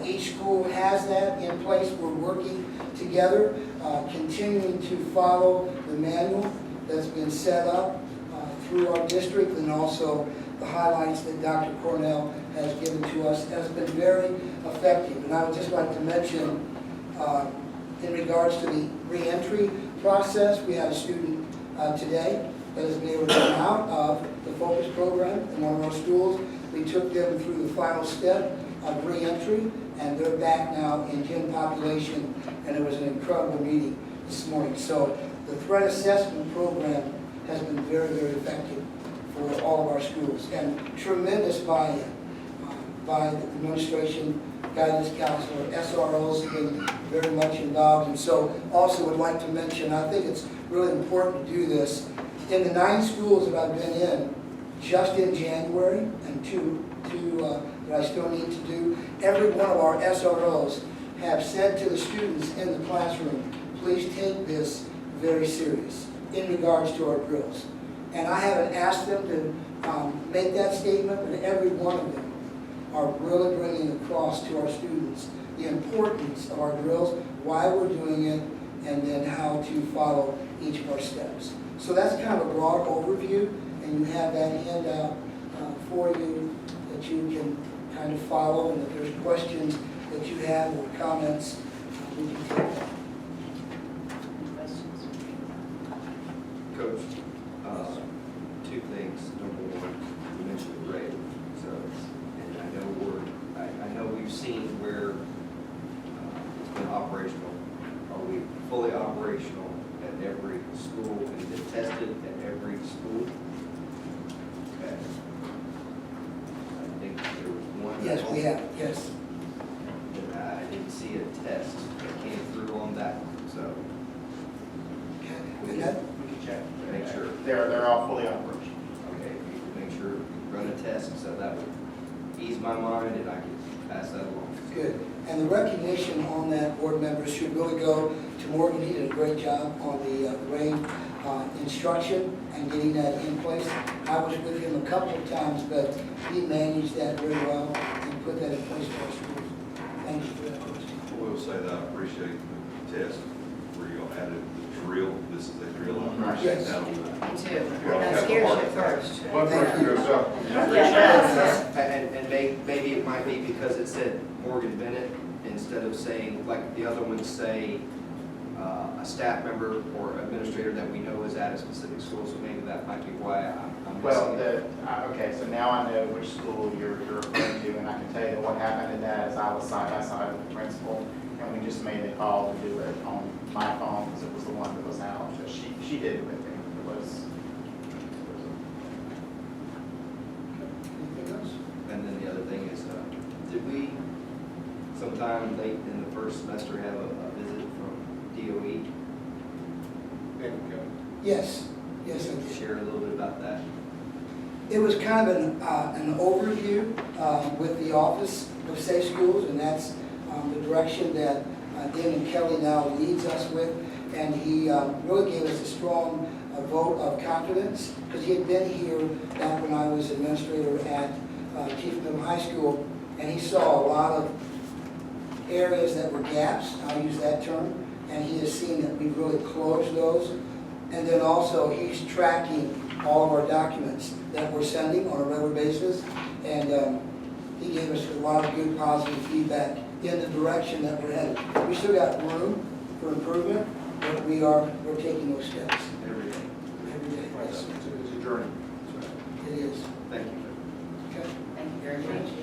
Speaker 14: Each school has that in place. We're working together, continuing to follow the manual that's been set up through our district, and also the highlights that Dr. Cornell has given to us has been very effective. And I would just like to mention, in regards to the reentry process, we had a student today that has been able to come out of the focus program in one of our schools. We took them through the final step of reentry, and they're back now in gym population, and it was an incredible meeting this morning. So the threat assessment program has been very, very effective for all of our schools, and tremendous buy-in by the administration, guidance counselor, SROs have been very much involved. And so also would like to mention, I think it's really important to do this, in the 9 schools that I've been in, just in January, and two that I still need to do, every one of our SROs have said to the students in the classroom, please take this very serious in regards to our drills. And I haven't asked them to make that statement, but every one of them are really bringing across to our students the importance of our drills, why we're doing it, and then how to follow each of our steps. So that's kind of a broad overview, and you have that handout for you that you can kind of follow, and if there's questions that you have or comments, we can take them.
Speaker 1: Questions?
Speaker 5: Coach, 2 things. Number one, you mentioned the grade. So, and I know we've seen where it's been operational. Are we fully operational at every school and been tested at every school? Okay. I think there was one.
Speaker 14: Yes, we have, yes.
Speaker 5: I didn't see a test that came through on that one, so
Speaker 14: And that,
Speaker 5: we can check, make sure.
Speaker 6: They're all fully operational.
Speaker 5: Okay, if you could make sure you run a test, so that would ease my mind and I can pass that along.
Speaker 14: good. And the recognition on that, board members, should really go to Morgan. He did a great job on the grade instruction and getting that in place. I was with him a couple of times, but he managed that very well and put that in place for our schools. Thank you for that question.
Speaker 7: I will say that I appreciate the test where you added the drill. This is a drill. I appreciate that on that.
Speaker 1: Me too.
Speaker 7: Well,
Speaker 1: That
Speaker 7: that's
Speaker 1: scares
Speaker 7: hard.
Speaker 1: you first.
Speaker 2: One thing goes up.
Speaker 5: And maybe it might be because it said Morgan Bennett instead of saying, like the other ones say, a staff member or administrator that we know is at a specific school, so maybe that might be why I'm
Speaker 6: Well,
Speaker 5: missing it.
Speaker 6: okay, so now I know which school you're referring to, and I can tell you that what happened in that is I was side by side with the principal, and we just made the call to do it on my phone, because it was the one that was out. So she did it with me. It was.
Speaker 14: Anything else?
Speaker 5: And then the other thing is, did we sometime late in the first semester have a visit from DOE?
Speaker 14: Yes, yes, I
Speaker 5: Can you
Speaker 14: did.
Speaker 5: share a little bit about that?
Speaker 14: It was kind of an overview with the Office of Safe Schools, and that's the direction that Damon Kelly now leads us with. And he really gave us a strong vote of confidence, because he had been here back when I was administrator at Chief Middle High School, and he saw a lot of areas that were gaps, I'll use that term, and he has seen that we've really closed those. And then also, he's tracking all of our documents that we're sending on a regular basis, and he gave us a lot of good positive feedback in the direction that we're headed. We still got room for improvement, but we're taking those steps
Speaker 5: Every day.
Speaker 14: every day. Yes,
Speaker 2: It's a journey.
Speaker 14: it is.
Speaker 5: Thank you.
Speaker 14: Okay,
Speaker 1: Thank you very much.
Speaker 14: thank you.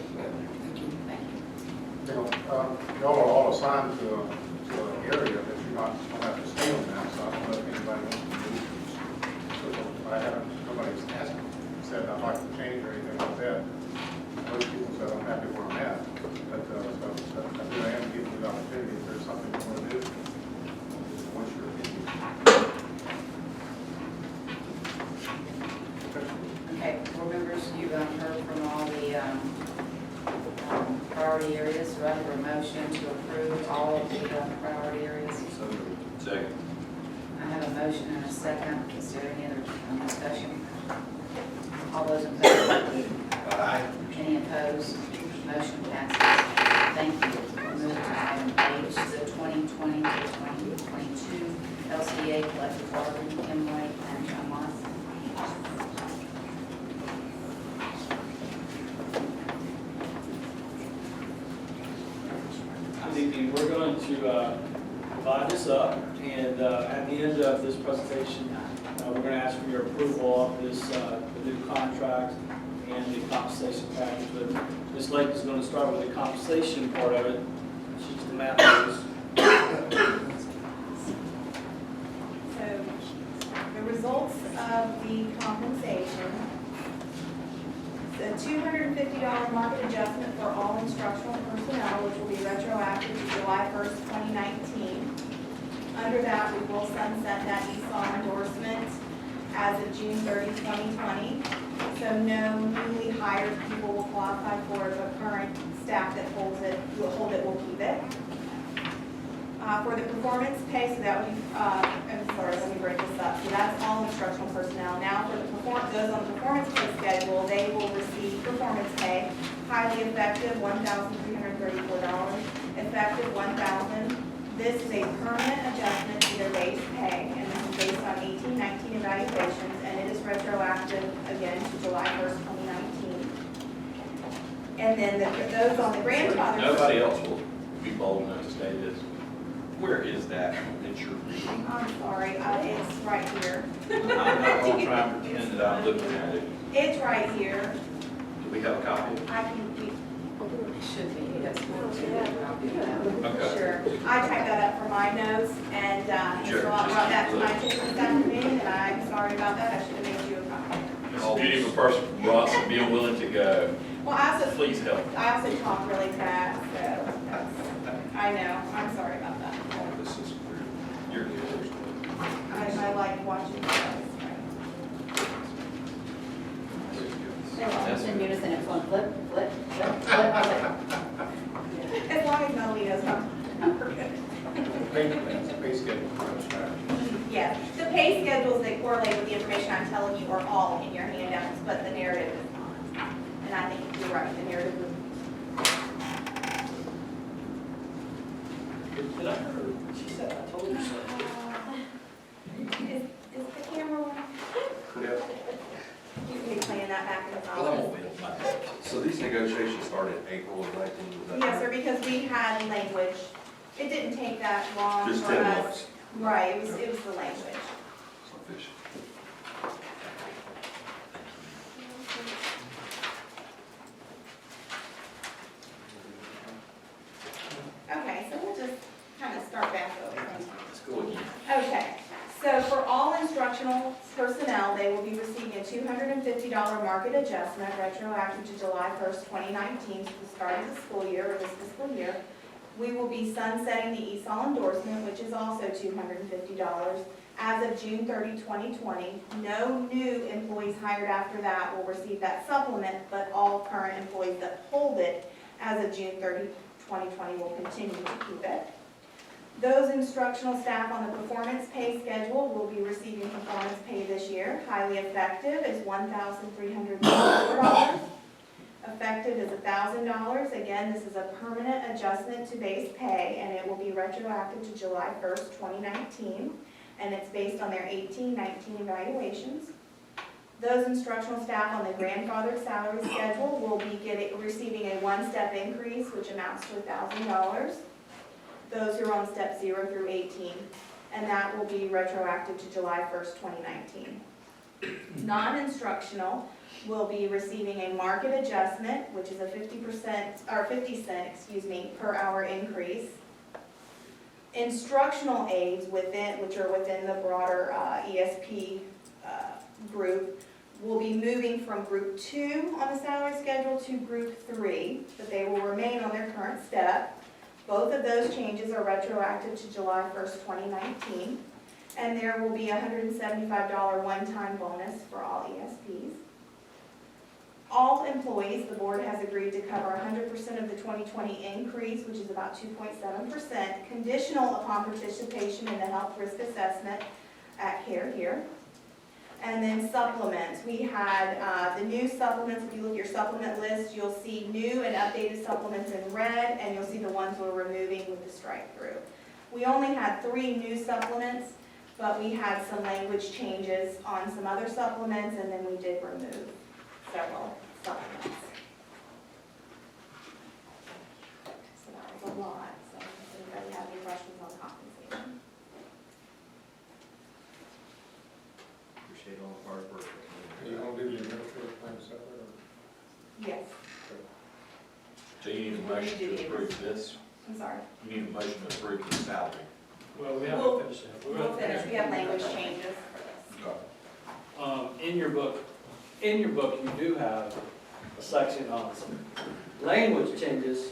Speaker 1: Thank you.
Speaker 2: You know, y'all are all assigned to an area that you're not, don't have to stay on now, so I don't know if anybody wants to move. So I haven't, nobody's asked, said I'd like to change or anything like that. Most people said I'm happy where I'm at, but, so I do am giving you the opportunity if there's something you want to do. What's your opinion?
Speaker 1: Okay, board members, you've heard from all the priority areas. Do I have a motion to approve all of the priority areas?
Speaker 5: So
Speaker 4: Second.
Speaker 1: I have a motion and a second. Is there any other discussion? All those in favor?
Speaker 7: Aye.
Speaker 1: Any opposed? Motion passes. Thank you. We'll move to item H, the 2020 to 2022 LCA collective bargaining, Kim White and John Moss.
Speaker 15: We're going to divide this up, and at the end of this presentation, we're going to ask for your approval of this the new contract, and and the compensation package. But Ms. Lake is going to start with the compensation part of it. She's the math whiz.
Speaker 9: So the results of the compensation, the $250 market adjustment for all instructional personnel, which will be retroactive to July 1st, 2019. Under that, we will sunset that ESOL endorsement as of June 30, 2020. So no newly hired people will qualify for it, but current staff that holds it, will keep it. For the performance pay, so that would be, I'm sorry, let me break this up. So that's all instructional personnel. Now for the those on the performance pay schedule, they will receive performance pay, highly effective, $1,334, effective $1,000. This is a permanent adjustment to their base pay, and this is based on 18-19 evaluations, and it is retroactive again to July 1st, 2019. And then those on the grandfather.
Speaker 4: Nobody else will be bold enough to say this. Where is that that you're reading?
Speaker 9: I'm sorry, it's right here.
Speaker 4: I'm not going to try and pretend that I'm looking at it.
Speaker 9: It's right here.
Speaker 4: Do we have a copy?
Speaker 9: I can,
Speaker 1: Should be, yes.
Speaker 4: Okay.
Speaker 9: sure. I typed that up for my notes, and
Speaker 4: Sure.
Speaker 9: so I brought that to my attention this afternoon, and I'm sorry about that. I should have made you a copy.
Speaker 4: This beautiful person from Bronson being willing to go.
Speaker 9: Well,
Speaker 4: Please help.
Speaker 9: I also talk really fast, so that's, I know. I'm sorry about that.
Speaker 4: Oh, this is you're good.
Speaker 9: I like watching you guys.
Speaker 1: In unison, it's one flip, flip, flip, flip, flip.
Speaker 9: As long as nobody knows I'm good.
Speaker 2: Pay schedule.
Speaker 9: Yeah, the pay schedules that correlate with the information I'm telling you are all in your handouts, but the narrative is not. And I think you're right, the narrative is.
Speaker 15: Did I hear her? She said, I told her so.
Speaker 9: Is the camera on?
Speaker 2: Yeah.
Speaker 9: You can be playing that back in the
Speaker 4: Well, that
Speaker 9: office.
Speaker 4: won't be on my page.
Speaker 7: So these negotiations started April of 19? was that
Speaker 9: Yes, sir,
Speaker 7: correct?
Speaker 9: because we had language. It didn't take that long
Speaker 7: Just
Speaker 9: for
Speaker 7: 10
Speaker 9: us.
Speaker 7: months.
Speaker 9: Right, it was the language.
Speaker 7: So official.
Speaker 9: Okay, so we'll just kind of start back over.
Speaker 4: Let's go again.
Speaker 9: Okay, so for all instructional personnel, they will be receiving a $250 market adjustment retroactive to July 1st, 2019, to the start of the school year, or this fiscal year. We will be sunsetting the ESOL endorsement, which is also $250, as of June 30, 2020. No new employees hired after that will receive that supplement, but all current employees that hold it as of June 30, 2020 will continue to keep it. Those instructional staff on the performance pay schedule will be receiving performance pay this year. Highly effective is $1,304. Effective is $1,000. Again, this is a permanent adjustment to base pay, and it will be retroactive to July 1st, 2019, and it's based on their 18-19 evaluations. Those instructional staff on the grandfathered salary schedule will be receiving a one-step increase, which amounts to $1,000. Those who are on step 0 through 18, and that will be retroactive to July 1st, 2019. Non-instructional will be receiving a market adjustment, which is a 50 cent, per hour increase. Instructional aides which are within the broader ESP group, will be moving from group 2 on the salary schedule to group 3, but they will remain on their current step. Both of those changes are retroactive to July 1st, 2019, and there will be a $175 one-time bonus for all ESPs. All employees, the board has agreed to cover 100% of the 2020 increase, which is about 2.7%, conditional upon participation in the health risk assessment at CARE here. And then supplements, we had the new supplements. If you look at your supplement list, you'll see new and updated supplements in red, and you'll see the ones we're removing with the strike through. We only had 3 new supplements, but we had some language changes on some other supplements, and then we did remove several supplements. So that was a lot. So if anybody have any questions on compensation?
Speaker 5: Appreciate all the hard work.
Speaker 2: Are you gonna do the administrative thing separate, or?
Speaker 9: Yes,
Speaker 4: So you need a motion to approve this?
Speaker 9: I'm sorry.
Speaker 4: You need a motion to approve the salary.
Speaker 15: Well, we
Speaker 9: We'll-
Speaker 15: haven't finished that. We're
Speaker 9: We'll
Speaker 15: gonna
Speaker 9: finish, we have language changes for this.
Speaker 15: In your book, you do have a section on some language changes.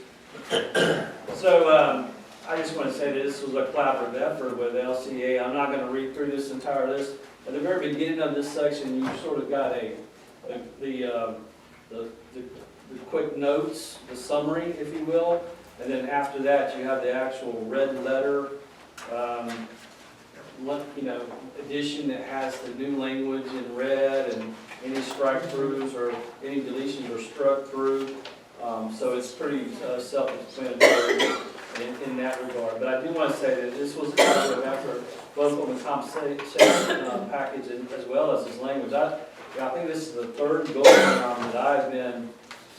Speaker 15: So, I just want to say that this was a collaborative effort with LCA. I'm not going to read through this entire list. At the very beginning of this section, you sort of got the quick notes, the summary, if you will. And then after that, you have the actual red letter, edition that has the new language in red and any strike-throughs or any deletions are struck through. So it's pretty self-explanatory in that regard. But I do want to say that this was a collaborative effort, both on the compensation package and as well as this language. I think this is the third go-around that I've been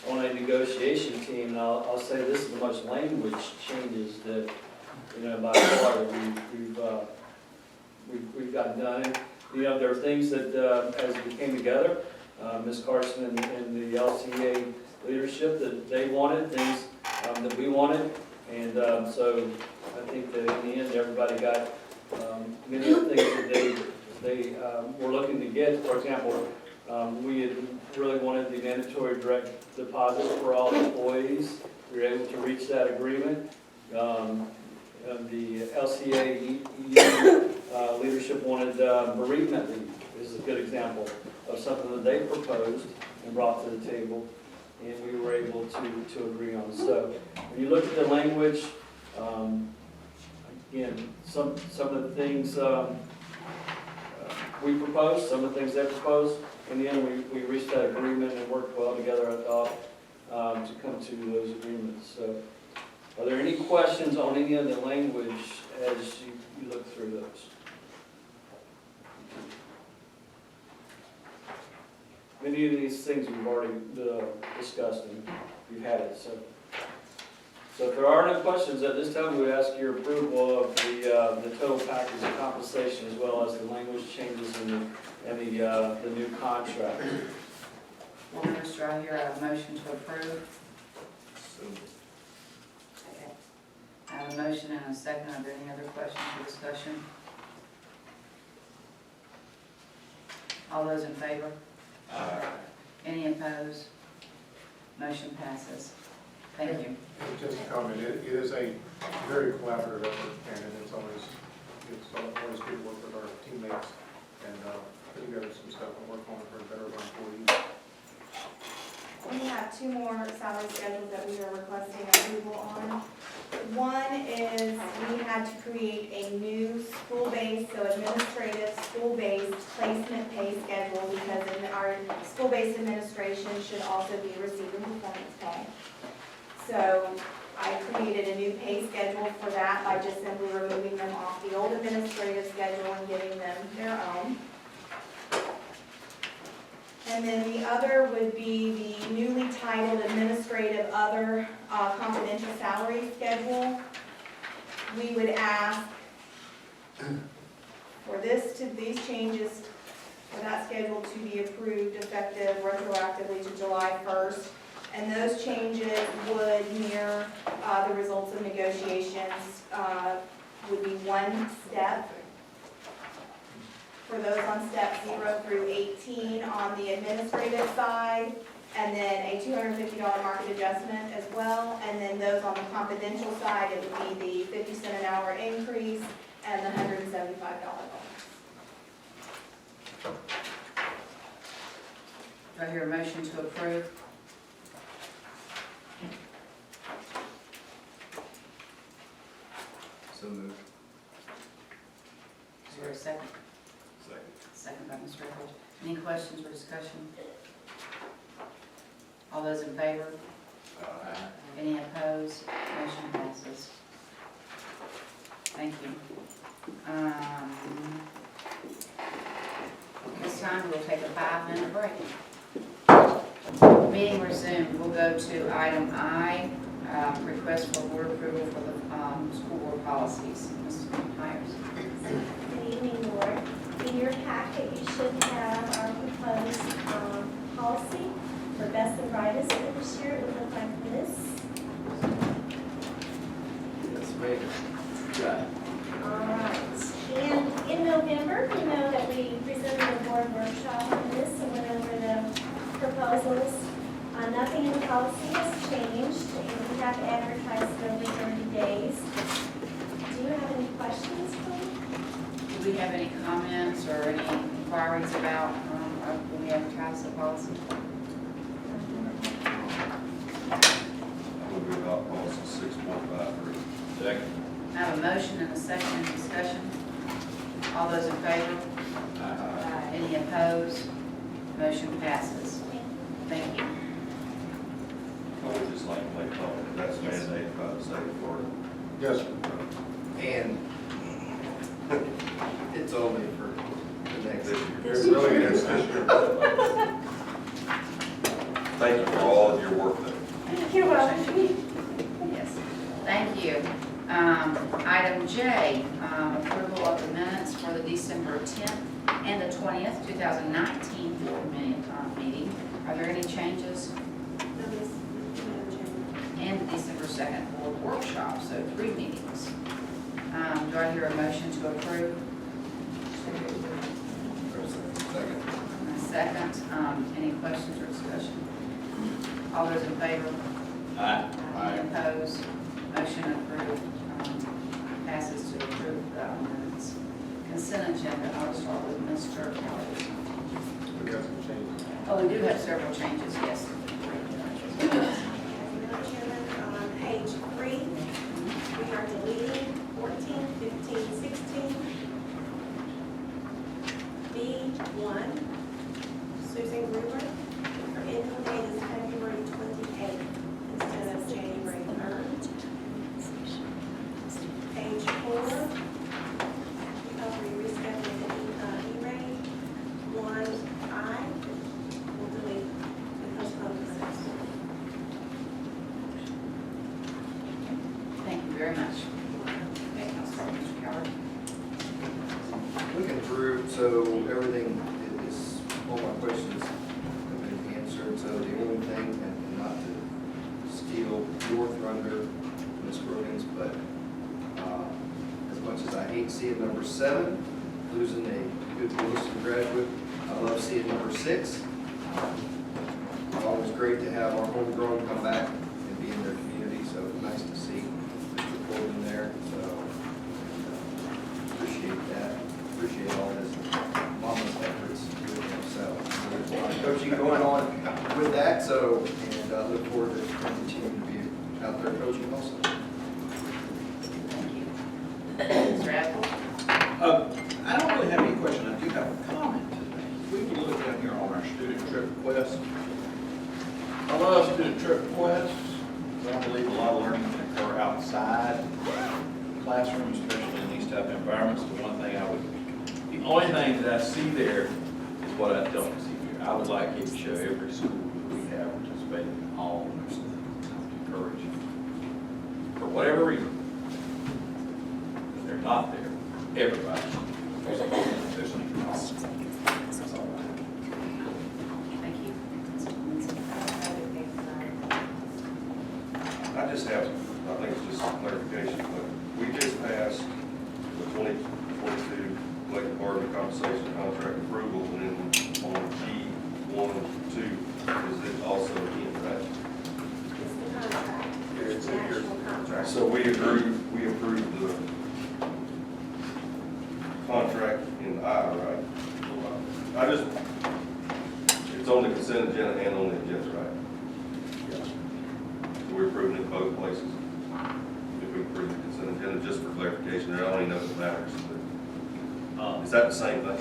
Speaker 15: on a negotiation team, and I'll say this is the most language changes that, by far that we've gotten done. And, there are things that, as we came together, Ms. Carson and the LCA leadership, that they wanted, things that we wanted. And so I think that in the end, everybody got many of the things that they were looking to get. For example, we had really wanted the mandatory direct deposit for all employees. We were able to reach that agreement. The LCA leadership wanted bereavement leave. This is a good example of something that they proposed and brought to the table, and we were able to agree on. So when you look at the language, again, some of the things we proposed, some of the things they proposed, in the end we reached that agreement and worked well together, I thought, to come to those agreements. So are there any questions on any of the language as you look through those? Many of these things we've already discussed and you've had it. So if there are no questions at this time, we would ask your approval of the total package of compensation as well as the language changes and the new contract.
Speaker 1: Well, Mr. I hear a motion to approve.
Speaker 5: So,
Speaker 1: Okay. I have a motion and a second. Are there any other questions or discussion? All those in favor? Any opposed? Motion passes. Thank you.
Speaker 2: Just a comment, it is a very collaborative effort, and it's always good to work with our teammates and put together some stuff and work on it for a better employees.
Speaker 9: We have two more salary schedules that we are requesting approval on. One is we had to create a new school-based, so administrative school-based placement pay schedule because our school-based administration should also be receiving performance pay. So I created a new pay schedule for that by just simply removing them off the old administrative schedule and giving them their own. And then the other would be the newly titled Administrative Other Confidential Salary Schedule. We would ask for these changes for that schedule to be approved effective retroactively to July 1st. And those changes would mirror the results of negotiations, would be one step for those on step 0 through 18 on the administrative side, and then a $250 market adjustment as well. And then those on the confidential side, it would be the 50 cent an hour increase and the $175 bonus.
Speaker 1: Do I hear a motion to approve?
Speaker 5: so moved.
Speaker 1: Is there a second? Second by Mr. Eldridge. Any questions or discussion? All those in favor? Any opposed? Motion passes. Thank you. This time we'll take a 5-minute break. Meeting resumed. We'll go to item I, request for board approval for the school board policies. Ms. Myers.
Speaker 11: Good evening, Board. In your packet, you should have our proposed policy for best and brightest All right. And in November, we know that we presented a board workshop on this and went over the proposals. Nothing in the policy has changed, and we have advertised it over 30 days. Do you have any questions for me?
Speaker 1: Do we have any comments or any inquiries about, when we advertise the policy?
Speaker 7: I would be about policy 6.53.
Speaker 4: Second.
Speaker 1: I have a motion and a second discussion. All those in favor? Any opposed? Motion passes. Thank you.
Speaker 7: I would just like to make a comment, that's mandated by the state of Florida.
Speaker 2: Yes, sir.
Speaker 5: And it's only for the next year.
Speaker 2: It really is this year.
Speaker 7: Thank you for all of your work there.
Speaker 11: You're welcome.
Speaker 1: Yes, thank you. Item J, approval of the minutes for the December 10th and the 20th, 2019 board meeting. Are there any changes? And the December 2nd board workshop, so 3 meetings. Do I hear a motion to approve?
Speaker 5: Second.
Speaker 1: A second. Any questions or discussion? All those in favor?
Speaker 4: Aye.
Speaker 1: Any opposed? Motion approved. Passes to approve the minutes. Consent agenda, I'll start with Mr. Howard.
Speaker 2: We got some changes.
Speaker 1: Oh, we do have several changes, yes.
Speaker 11: Madam Chairman, on page 3, we are deleting 14, 15, 16. B1, Susan Gruber, her ending date is February 28th instead of January 3rd. Page 4, we rescheduled the E-rate. 1I, we'll delete and postpone the next.
Speaker 1: Thank you very much. Okay, I'll start with Mr. Howard.
Speaker 5: Looking through, so everything is, all my questions have been answered, so the only thing, and not to steal your thunder, Ms. Brookins, but as much as I hate seeing number 7, losing a good Williston graduate, I love seeing number 6. It's always great to have our homegrown come back and be in their community, so nice to see Mr. Corbin there, so appreciate that. Appreciate all his mama's efforts doing it, so there's a lot of coaching going on with that, so, and I look forward to continuing to be out there coaching also.
Speaker 1: Thank you. Mr. Apple?
Speaker 4: I don't really have any question, I do have a comment today. We can look down here on our student trip requests. I love student trip requests, because I believe a lot of learning can occur outside the classroom, especially in these type of environments. The only thing that I see there is what I don't see here. I would like it to show every school that we have participated in all of their things, to encourage them. For whatever reason, if they're not there, everybody should. There's something wrong. That's all I have.
Speaker 1: Thank you.
Speaker 7: I just have, I think it's just some clarification, but we just passed the 2022 collective bargaining compensation contract approvals, and then on G1, 2, is it also in, right?
Speaker 11: It's the contract.
Speaker 7: Here, it's in here.
Speaker 11: Actual contract.
Speaker 7: So we approved the contract in I, right? I just, it's on the consent agenda and on the agenda, right? Yeah. So we're approving it both places. If we approve the consent agenda, just for clarification, I only know it matters, but is that the same thing?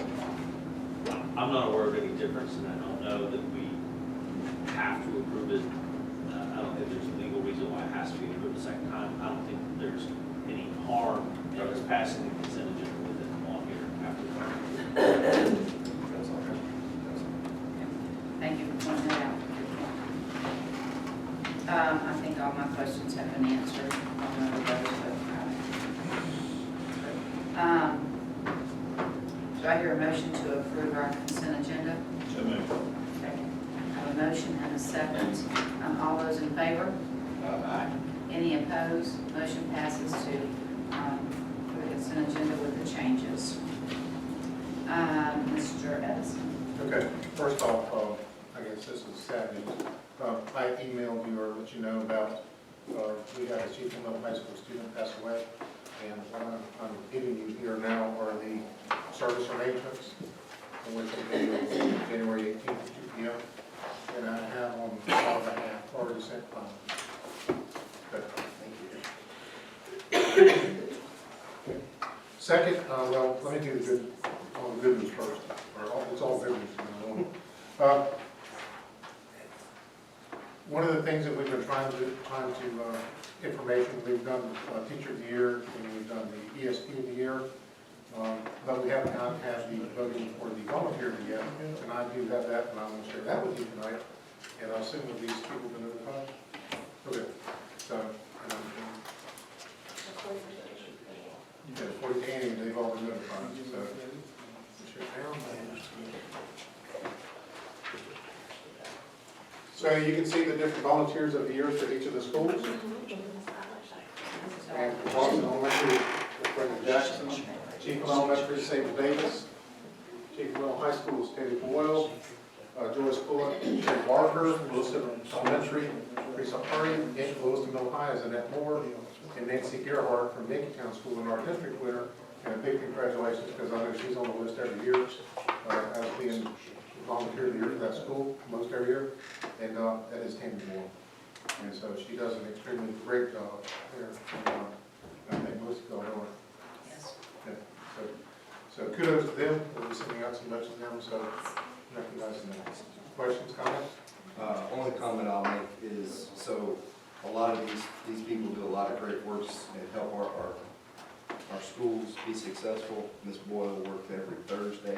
Speaker 16: I'm not aware of any difference, and I don't know that we have to approve it. I don't think there's a legal reason why it has to be approved a second time. I don't think there's any harm in us passing the consent agenda with it on here after the fact.
Speaker 7: That's all right.
Speaker 1: Thank you for pointing that out. I think all my questions have been answered on none of those, but, do I hear a motion to approve our consent agenda?
Speaker 4: So moved.
Speaker 1: Second. I have a motion and a second. All those in favor?
Speaker 4: Aye.
Speaker 1: Any opposed? Motion passes to Mr. Edison.
Speaker 2: Okay, first off, I guess this is sad news. I emailed you or let you know about, we had a Chief Middle High School student pass away. And what I'm giving you here now are the service arrangements, in which they gave on January 18th at 2 p.m. And I have on our behalf already sent mine. Okay, thank you. Second, well, let me do the good news first. It's all good news. One of the things that we've been trying to information, we've done Teacher of the Year, and we've done the ESP of the Year, but we haven't had the voting for the volunteer of the year, and I do have that, and I'm going to share that with you tonight, and I assume that these people have been notified. Okay, so, yeah, 40 to 80, they've all been notified, so. So you can see the different volunteers of the year for each of the schools. And for Boston Elementary, Brendan Jackson. Chief of Elementary, Sable Davis. Chief of Middle High School is Teddy Boyle. Joyce Bullock, Sherry Barker. Lewiston Elementary, Teresa Hurry. Lewiston Middle High is Annette Moore. And Nancy Gerhardt from Yankeetown School in our district winner. And a big congratulations, because I know she's on the list every year as being volunteer of the year for that school, most every year. And that is Tammy Moore. And so she does an extremely great job there. And I think most of y'all know her.
Speaker 1: Yes.
Speaker 2: Yeah. So kudos to them. We'll be sending out some notes to them, so recognizing them. Questions, comments?
Speaker 5: Only comment I'll make is, so a lot of these people do a lot of great works and help our schools be successful. Ms. Boyle works every Thursday,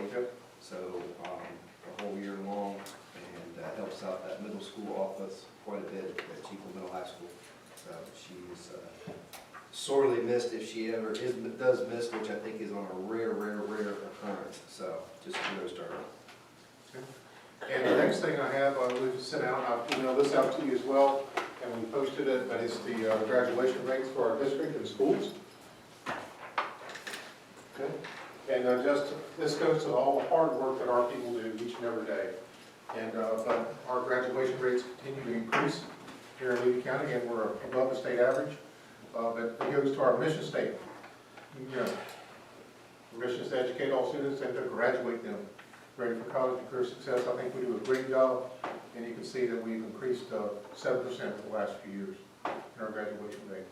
Speaker 5: so the whole year long, and helps out that middle school office quite a bit at Chiefville Middle High School. So she's sorely missed if she ever does miss, which I think is on a rare occurrence. So just kudos to her.
Speaker 2: And the next thing I have, we've sent out, I've emailed this out to you as well, and we posted it, but it's the graduation rates for our district and schools. Okay. And this goes to all the hard work that our people do each and every day. And but our graduation rates continue to increase here in Levy County, and we're above the state average. But it goes to our mission statement. You know, our mission is to educate all students and to graduate them ready for college and career success. I think we do a great job, and you can see that we've increased 7% for the last few years in our graduation rate.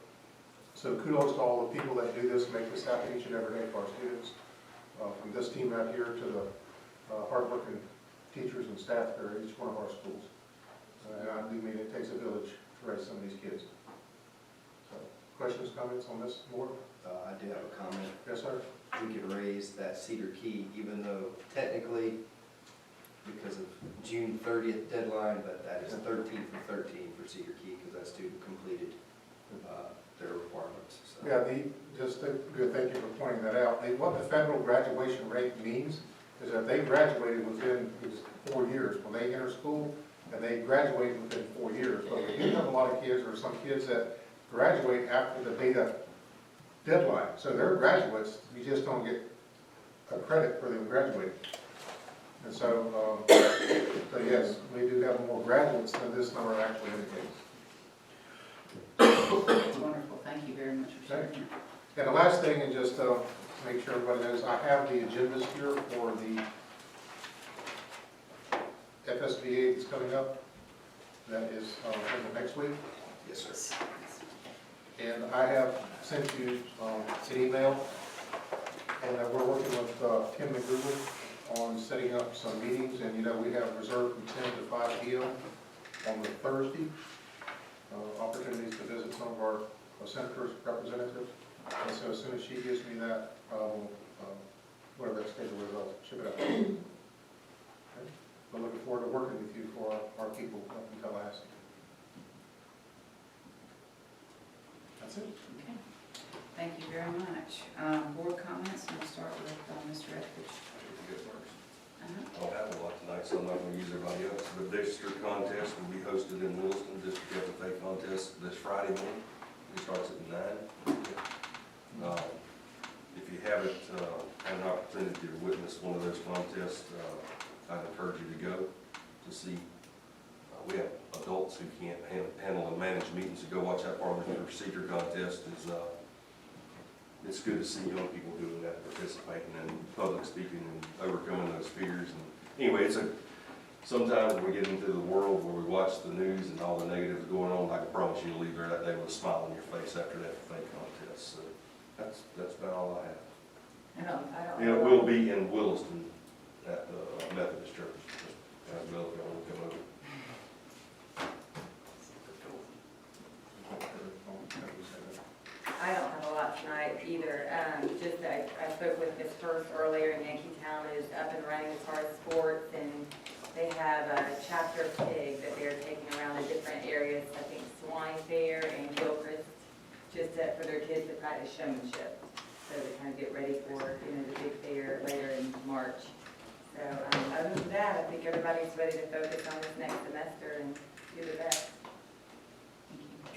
Speaker 2: So kudos to all the people that do this, make this happen each and every day for our students. From this team out here to the hardworking teachers and staff there at each one of our schools. And I do mean it takes a village to raise some of these kids. So, questions, comments on this board?
Speaker 5: I do have a comment.
Speaker 2: Yes, sir.
Speaker 5: We could raise that Cedar Key, even though technically, because of June 30th deadline, but that is 13 for 13 for Cedar Key, because that student completed their requirements. So.
Speaker 2: Yeah, good, thank you for pointing that out. What the federal graduation rate means is that they graduated within 4 years. When they enter school, and they graduate within 4 years. But we do have a lot of kids, or some kids that graduate after the data deadline. So they're graduates, you just don't get a credit for them graduating. And so, so yes, we do have more graduates than this number actually indicates.
Speaker 1: Wonderful, thank you very much for sharing that.
Speaker 2: And the last thing, and just to make sure everybody knows, I have the agendas here for the FSBA that's coming up. That is in the next week.
Speaker 5: Yes, sir.
Speaker 2: And I have sent you an email, and we're working with Tim McGruber on setting up some meetings, and you know, we have reserved from 10 to 5 p.m. on the Thursday, opportunities to visit some of our senators, representatives. And so as soon as she gives me that, whatever that schedule is, I'll ship it out. Okay. We're looking forward to working with you for our people up in Tallahassee. That's it.
Speaker 1: Okay, thank you very much. Board comments, and we'll start with Mr. Etheridge.
Speaker 12: I'll have a lot tonight, so I'm not going to use everybody else. The district contest will be hosted in Williston, district FFA contest this Friday morning. It starts at 9. If you haven't had an opportunity
Speaker 7: opportunity to witness one of those contests, I'd encourage you to go to see. We have adults who can't handle and manage meetings to go watch that part of the procedure contest. It's good to see young people doing that, participating in public speaking and overcoming those fears. And anyway, sometimes when we get into the world where we watch the news and all the negatives going on, I can promise you'll leave there that day with a smile on your face after that fake contest. So that's about all I have.
Speaker 1: I don't.
Speaker 7: And it will be in Williston at the Methodist Church. As well, if y'all want to come over.
Speaker 10: I don't have a lot tonight either. Just I spoke with Ms. First earlier, and Yankee Town is up and running as far as sports, and they have a chapter pig that they're taking around the different areas. I think Swine Fair and Gilchrist, just for their kids to practice showmanship. So to kind of get ready for the big fair later in March. So other than that, I think everybody's ready to focus on this next semester and do their best.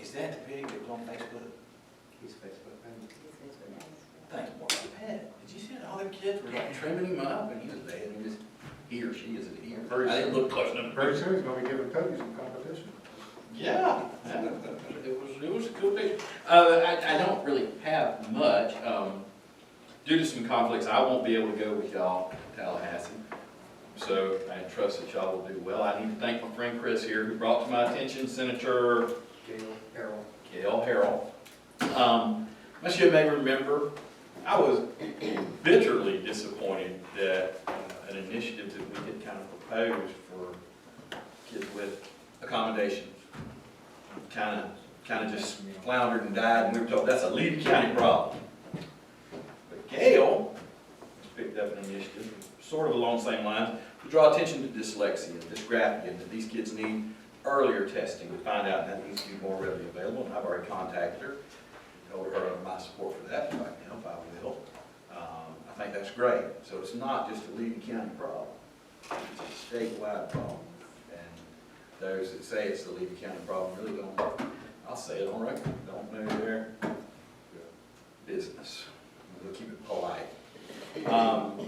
Speaker 4: Is that the pig that was on Facebook?
Speaker 5: He's Facebook famous.
Speaker 4: Thanks, Mark. Did you see that all them kids were like trimming him up and he was there and he or she is here. I didn't look close enough.
Speaker 2: Pretty soon he's gonna be giving Toby some competition.
Speaker 4: Yeah, it was a cool picture. I don't really have much. Due to some conflicts, I won't be able to go with y'all to Tallahassee. So I trust that y'all will do well. I need to thank my friend Chris here who brought to my attention Senator Gail Harrell. As you may remember, I was bitterly disappointed that an initiative that we had kind of proposed for kids with accommodations kind of just floundered and died, and we were told that's a Levy County problem. But Gail picked up an initiative, sort of along the same lines, to draw attention to dyslexia and dysgraphia, and that these kids need earlier testing to find out that needs to be more readily available. And I've already contacted her, told her my support for that. If I can help, I will. I think that's great. So it's not just a Levy County problem. It's a statewide problem. And those that say it's the Levy County problem really don't, I'll say it on record, don't know their business. We'll keep it polite.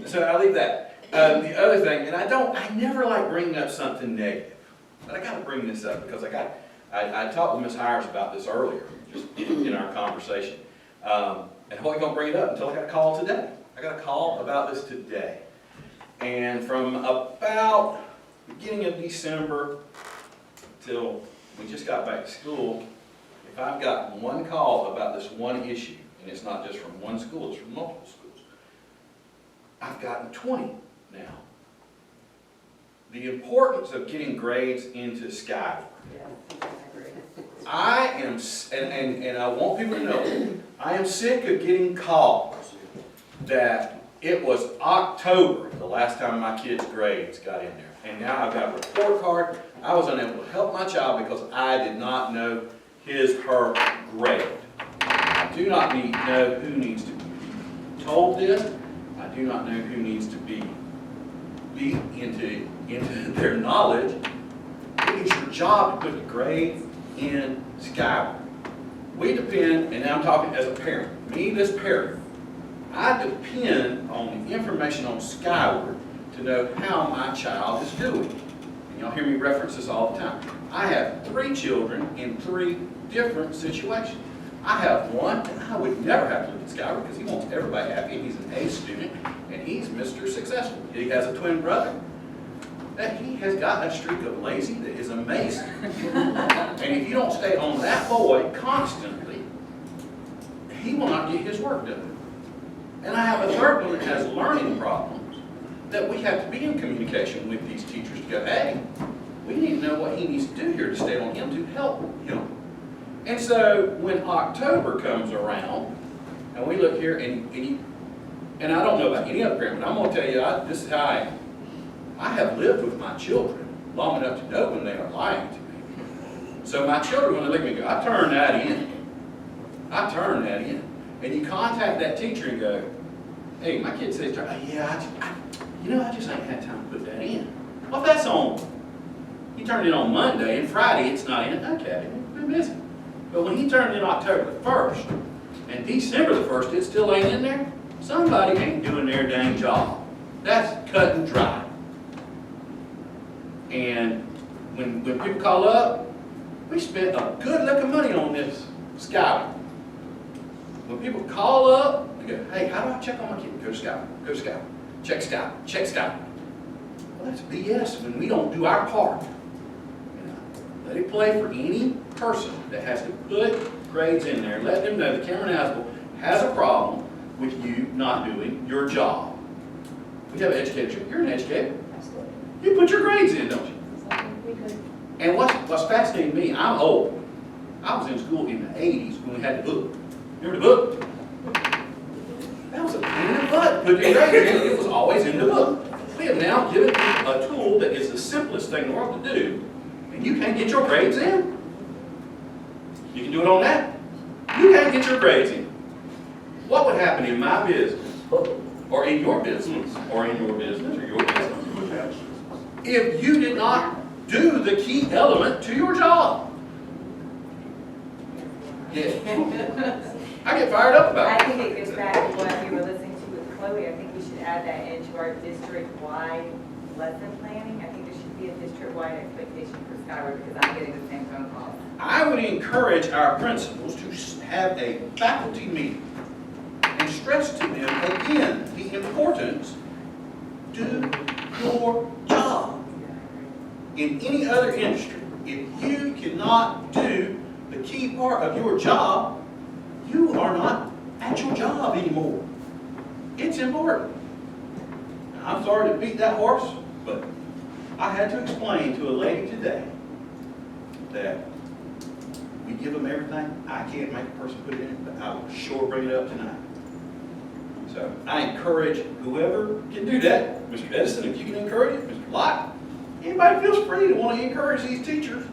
Speaker 4: So I'll leave that. The other thing, and I never like bringing up something negative, but I got to bring this up because I talked with Ms. Hires about this earlier, just in our conversation. And I wasn't going to bring it up until I got a call today. I got a call about this today. And from about beginning of December till we just got back to school, if I've got one call about this one issue, and it's not just from one school, it's from multiple schools, I've gotten 20 now. The importance of getting grades into Skyward. I am, and I want people to know, I am sick of getting calls that it was October the last time my kid's grades got in there. And now I've got a report card. I was unable to help my child because I did not know her grade. I do not know who needs to be told this. I do not know who needs to be into their knowledge. It is your job to put the grade in Skyward. We depend, and I'm talking as a parent, me as parent, I depend on the information on Skyward to know how my child is doing. And y'all hear me reference this all the time. I have 3 children in 3 different situations. I have one, and I would never have to look at Skyward because he wants everybody happy, and he's an A student, and he's Mr. Successful. He has a twin brother that he has gotten a streak of lazy that is amazing. And if you don't stay on that boy constantly, he will not get his work done. And I have a third one that has learning problems that we have to be in communication with these teachers to go, hey, we need to know what he needs to do here to stay on him to help him. And so when October comes around, and we look here, and I don't know about any other parent, but I'm going to tell you, this is how I am. I have lived with my children long enough to know when they are lying to me. So my children, when they look at me, go, I turn that in. I turn that in. And you contact that teacher and go, hey, my kid says, yeah, I just ain't had time to put that in. Well, if that's on, he turned it on Monday, and Friday it's not in, okay, we're busy. But when he turned in October the 1st, and December the 1st, it still ain't in there,
Speaker 17: somebody ain't doing their dang job. That's cut and dry. And when people call up, we spent a good lick of money on this scouting. When people call up, they go, hey, how do I check on my kid? Go to Scout, go to Scout, check Scout, check Scout. Well, that's BS when we don't do our part. Let it play for any person that has to put grades in there. Let them know that Cameron Asble has a problem with you not doing your job. We have an educator. You're an educator.
Speaker 13: Absolutely.
Speaker 17: You put your grades in, don't you?
Speaker 13: We could.
Speaker 17: And what's fascinating to me, I'm old. I was in school in the 80s when we had the book. Remember the book? That was a pain in the butt. Put your grades in. It was always in the book. We have now given you a tool that is the simplest thing in the world to do, and you can't get your grades in. You can do it on that. You can't get your grades in. What would happen in my business, or in your business, or in your business, or your business, if you did not do the key element to your job? Yeah. I get fired up about it.
Speaker 10: I think it gets back to what we were listening to with Chloe. I think we should add that into our district-wide lesson planning. I think there should be a district-wide expectation for Skyward, because I'm getting the same phone calls.
Speaker 17: I would encourage our principals to have a faculty meeting and stress to them again the importance, do your job. In any other industry, if you cannot do the key part of your job, you are not at your job anymore. It's important. Now, I'm sorry to beat that horse, but I had to explain to a lady today that we give them everything. I can't make a person put it in, but I will sure bring it up tonight. So I encourage whoever can do that. Mr. Edison, if you can encourage it, Mr. Lott, anybody feels free to want to encourage these teachers.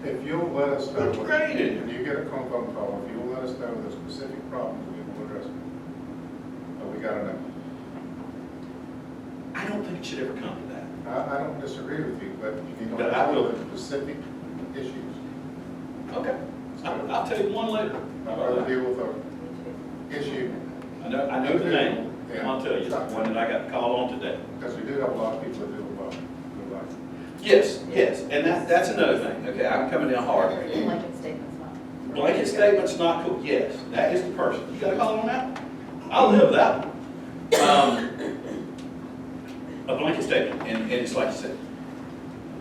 Speaker 2: If you'll let us know,
Speaker 17: Put your grade in.
Speaker 2: when you get a phone call, if you'll let us know the specific problems, we will address them. But we gotta know.
Speaker 17: I don't think it should ever come to that.
Speaker 2: I don't disagree with you, but you need to
Speaker 17: But I will.
Speaker 2: know the specific issues.
Speaker 17: Okay. I'll tell you one later.
Speaker 2: I'd rather deal with an issue.
Speaker 17: I know the name.
Speaker 2: Yeah.
Speaker 17: I'll tell you, the one that I got called on today.
Speaker 2: Because we do have a lot of people that do well.
Speaker 17: Yes, yes, and that's another thing. Okay, I'm coming down hard.
Speaker 1: Blanket statement's not.
Speaker 17: Blanket statement's not cool. Yes, that is the person. You got a call on that? I'll live that one. A blanket statement, and it's like you said,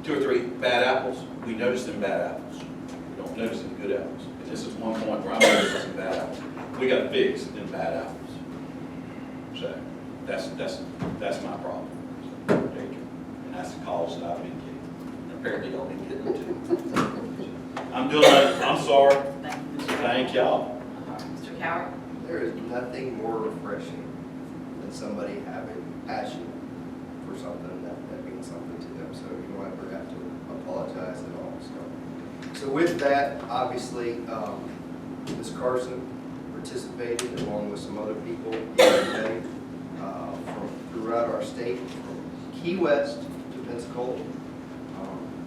Speaker 17: 2 or 3 bad apples. We notice them bad apples. We don't notice them good apples. And this is one point where I'm noticing some bad apples. We got to fix them bad apples. So that's my problem. And that's the calls that I've been getting. Apparently y'all been getting them too. I'm doing it. I'm sorry. Thank y'all.
Speaker 1: Mr. Coward?
Speaker 5: There is nothing more refreshing than somebody having passion for something that means something to them. So you don't ever have to apologize at all. So with that, obviously, Ms. Carson participated along with some other people yesterday from throughout our state, from Key West to Pensacola.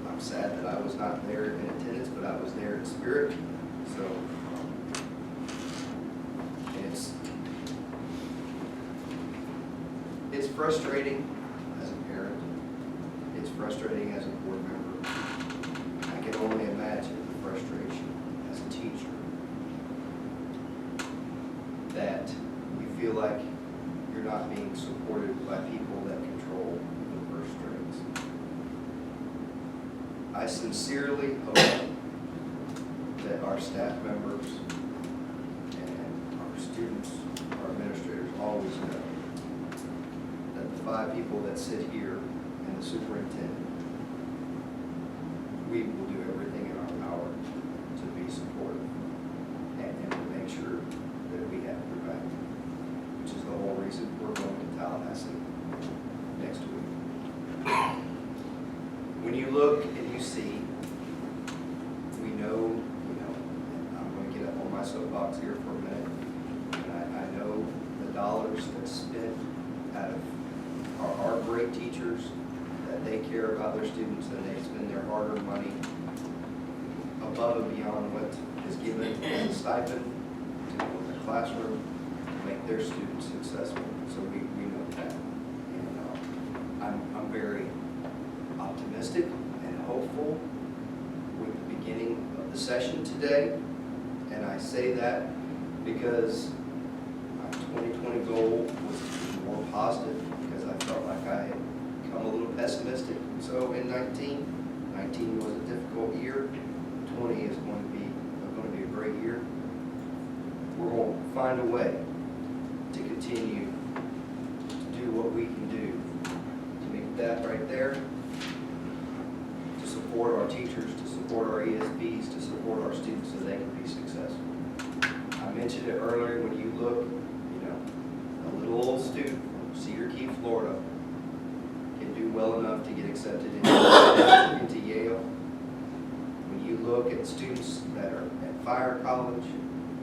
Speaker 5: I'm sad that I was not there in attendance, but I was there in spirit. So it's frustrating as a parent. It's frustrating as a board member. I can only imagine the frustration as a teacher that you feel like you're not being supported by people that control the purse strings. I sincerely hope that our staff members and our students, our administrators always know that the 5 people that sit here and the superintendent, we will do everything in our power to be supportive and to make sure that we have your back, which is the whole reason we're going to Tallahassee next week. When you look and you see, we know, and I'm going to get up on my soapbox here for a minute, and I know the dollars that's spent out of our great teachers, that they care about their students and they spend their hard-earned money above and beyond what is given as a stipend to the classroom. make their students successful, so we know that. And I'm very optimistic and hopeful with the beginning of the session today, and I say that because my 2020 goal was to be more positive, because I felt like I had become a little pessimistic. So in 19 was a difficult year. 20 is going to be a great year. We're going to find a way to continue to do what we can do to make that right there, to support our teachers, to support our ESPs, to support our students so they can be successful. I mentioned it earlier, when you look, a little old student from Cedar Key, Florida, can do well enough to get accepted into Yale. When you look at students that are at fire college,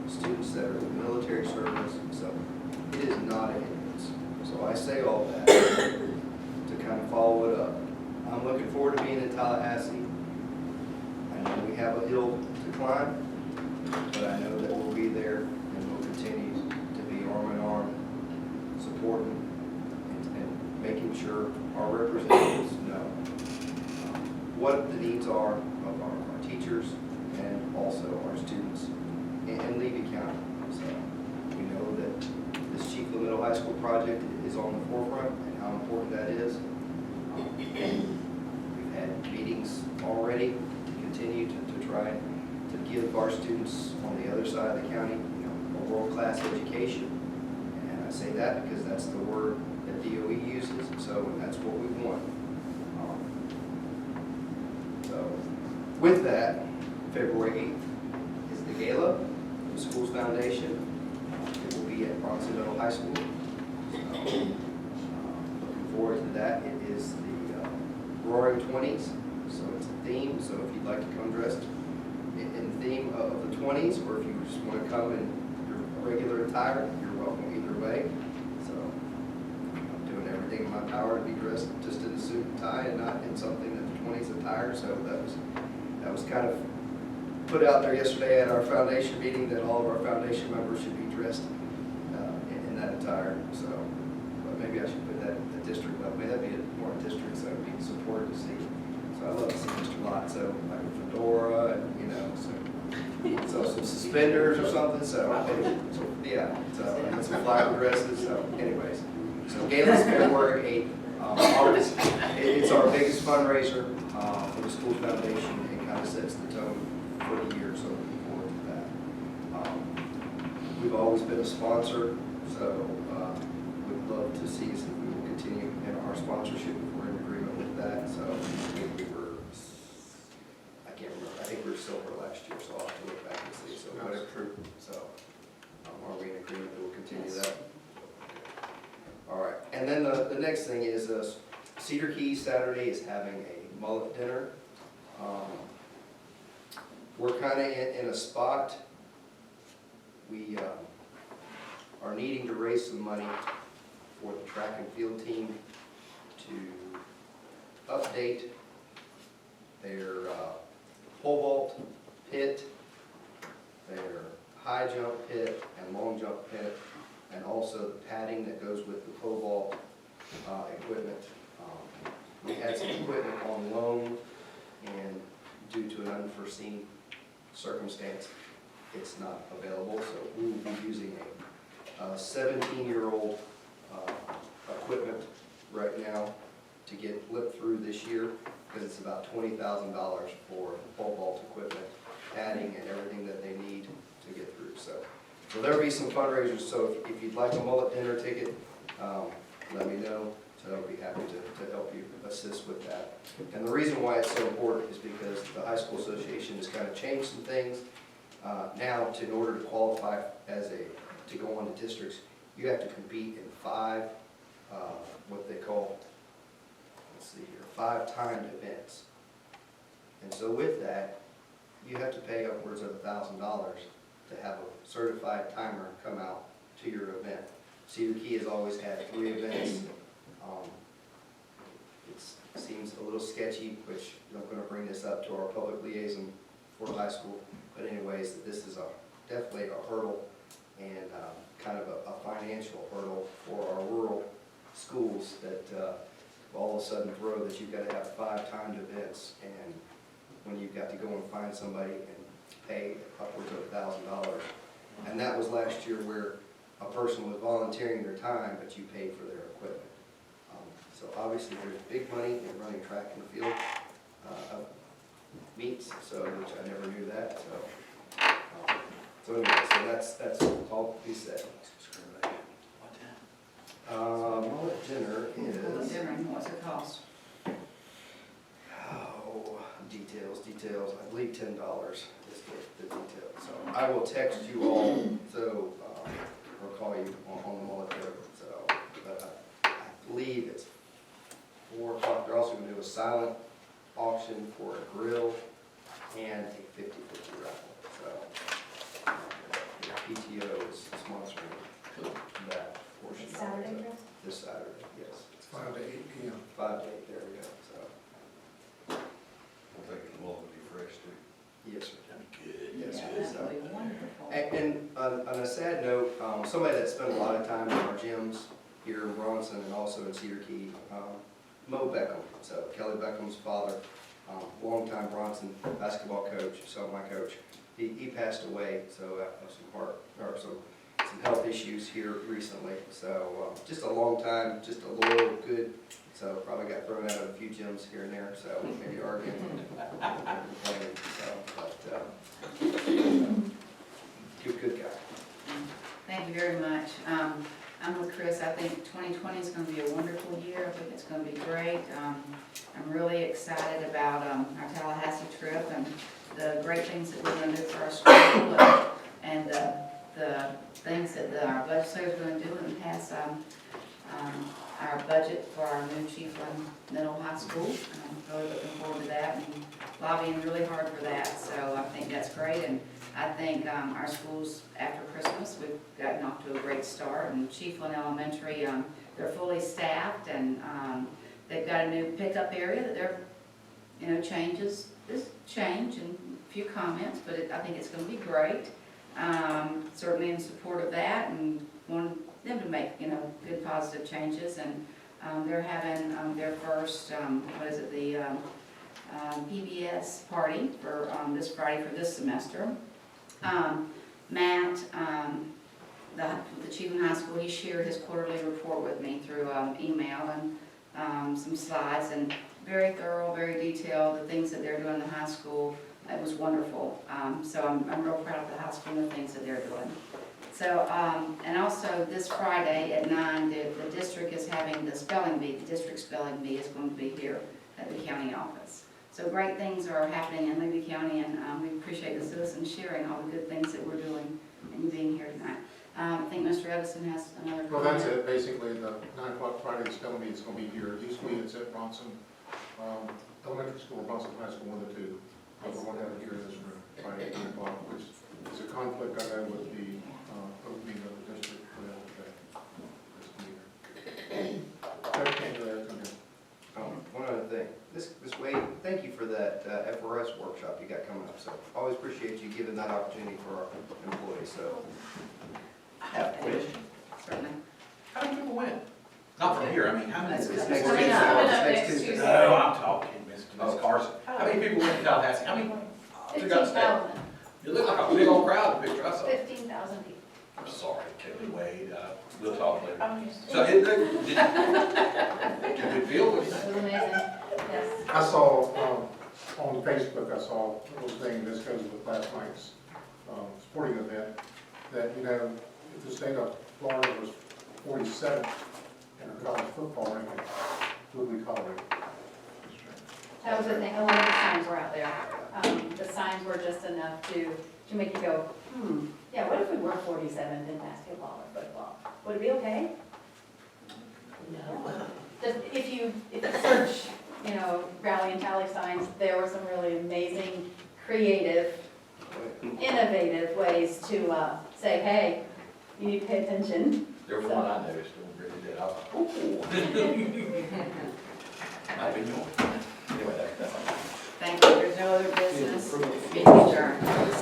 Speaker 5: students that are in military service, so it is not a hindrance. So I say all that to kind of follow it up. I'm looking forward to being in Tallahassee. I know we have a hill to climb, but I know that we'll be there and we'll continue to be arm in arm, supporting and making sure our representatives know what the needs are of our teachers and also our students in Levy County. So we know that this Chiefla Middle High School project is on the forefront and how important that is. We've had meetings already to continue to try to give our students on the other side of the county, a world-class education. And I say that because that's the word that DOE uses, so that's what we want. So with that, February 8th is the gala for the school's foundation. It will be at Bronson Middle High School. Looking forward to that. It is the Roaring 20s, so it's a theme. So if you'd like to come dressed in the theme of the 20s, or if you just want to come in your regular attire, you're welcome either way. So I'm doing everything in my power to be dressed just in a suit and tie and not in something that's 20s attire. So that was kind of put out there yesterday at our foundation meeting, that all of our foundation members should be dressed in that attire. So, but maybe I should put that at the district level. Maybe that'd be more district, so it'd be supported to see. So I love to see Mr. Lott. So like a fedora, and so some suspenders or something. So yeah, and some flower dresses. So anyways, so Gala's February 8th. It's our biggest fundraiser for the school foundation. It kind of sets the tone for the year, so looking forward to that. We've always been a sponsor, so we'd love to see us if we will continue in our sponsorship if we're in agreement with that. So I can't remember, I think we were silver last year, so I'll have to look back and see. So whatever. So are we in agreement that we'll continue that? All right, and then the next thing is Cedar Key Saturday is having a mullet dinner. We're kind of in a spot, we are needing to raise some money for the track and field team to update their pole vault pit, their high jump pit and long jump pit, and also the padding that goes with the pole vault equipment. We had some equipment on loan, and due to an unforeseen circumstance, it's not available, so we will be using a 17-year-old equipment right now to get blipped through this year, because it's about $20,000 for pole vault equipment, padding, and everything that they need to get through. So there'll be some fundraisers, so if you'd like a mullet dinner ticket, let me know. So I'll be happy to help you assist with that. And the reason why it's so important is because the High School Association has kind of changed some things. Now, in order to qualify to go on to districts, you have to compete in 5, what they call, 5 timed events. And so with that, you have to pay upwards of $1,000 to have a certified timer come out to your event. Cedar Key has always had 3 events. It seems a little sketchy, which I'm going to bring this up to our public liaison for high school. But anyways, this is definitely a hurdle, and kind of a financial hurdle for our rural schools that all of a sudden throw that you've got to have 5 timed events, and when you've got to go and find somebody and pay upwards of $1,000. And that was last year where a person was volunteering their time, but you paid for their equipment. So obviously there's big money in running track in the field meets, so which I never knew that. So anyway, so that's all to be said. Mullet dinner is.
Speaker 1: Dinner, and what's it cost?
Speaker 5: Oh, details. I believe $10 is the detail. So I will text you all, so or call you on the mullet dinner. So, but I believe it's 4 o'clock. They're also going to do a silent auction for a grill and a 50-50 raffle. So the PTO is sponsoring that portion.
Speaker 11: Saturday, Chris?
Speaker 5: This Saturday, yes.
Speaker 2: It's 5 to 8 p.m.
Speaker 5: 5 to 8, there we go, so.
Speaker 4: I'm thinking the mullet would be fresh too.
Speaker 5: Yes, sir.
Speaker 4: Good.
Speaker 5: Yes,
Speaker 1: Yeah,
Speaker 5: sir.
Speaker 1: that would be wonderful.
Speaker 5: And on a sad note, somebody that spent a lot of time in our gyms here in Bronson and also in Cedar Key, Mo Beckham, so Kelly Beckham's father, longtime Bronson basketball coach, so my coach, he passed away, so some health issues here recently. So just a long time, just a loyal, good, so probably got thrown out of a few gyms here and there, so maybe arguing. So, but good guy.
Speaker 1: Thank you very much. I'm with Chris. I think 2020 is going to be a wonderful year. I think it's going to be great. I'm really excited about our Tallahassee trip and the great things that we're going to do for our school and the things that our legislators are going to do and pass our budget for our new Chiefland Middle High School. I'm really looking forward to that and lobbying really hard for that. So I think that's great. And I think our schools after Christmas, we've gotten off to a great start. And Chiefland Elementary, they're fully staffed and they've got a new pickup area that they're, changes, this change and a few comments, but I think it's going to be great. Certainly in support of that and want them to make, good positive changes. And they're having their first, the PBS party for this Friday for this semester. Matt, the chief of high school, he shared his quarterly report with me through email and some slides, and very thorough, very detailed, the things that they're doing in the high school. It was wonderful. So I'm real proud of the high school and the things that they're doing. So, and also this Friday at 9, the district is having the spelling bee. The district spelling bee is going to be here at the county office. So great things are happening in Levy County, and we appreciate the citizens sharing all the good things that we're doing and you being here tonight. I think Mr. Edison has another comment.
Speaker 2: Well, that's it. Basically, the 9 o'clock Friday, the spelling bee is going to be here. Usually it's at Bronson Elementary School, Bronson High School, one of the two. But we're going to have it here in this room Friday at 9 o'clock, which is a conflict, I know, with the opening of the district for that day.
Speaker 5: One other thing, this Wade, thank you for that FRS workshop you got coming up. So always appreciate you giving that opportunity for our employees. So
Speaker 4: I have a question.
Speaker 1: Certainly.
Speaker 4: How many people went? Not from here, I mean, how many?
Speaker 5: it's
Speaker 1: It's
Speaker 5: next
Speaker 1: coming
Speaker 5: Tuesday.
Speaker 1: up.
Speaker 5: It's next Tuesday.
Speaker 4: No, I'm talking, Miss Carson. How many people went to Tallahassee? How many? You got to stay. You look like a big old crowd in the picture I saw.
Speaker 11: 15,000 people.
Speaker 4: I'm sorry, Kelly Wade, we'll talk later.
Speaker 9: I'm used to
Speaker 4: So
Speaker 9: it.
Speaker 4: did you feel what you
Speaker 1: It
Speaker 4: think?
Speaker 1: was amazing. Yes.
Speaker 2: I saw on Facebook, I saw a little thing, this goes with last night's sporting event, that, if the state of Florida was 47th in a college football ranking, would we call it?
Speaker 18: That was the thing, a lot of the signs were out there. The signs were just enough to make you go, yeah, what if we were 47th in basketball or football? Would it be okay? No. Just if you search, rally and tally signs, there were some really amazing, creative, innovative ways to say, hey, you need to pay attention.
Speaker 4: There was one I noticed, when really did, I was like, ooh. Might be more. Anyway, that's all.
Speaker 1: Thank you. There's no other business. Meeting adjourned.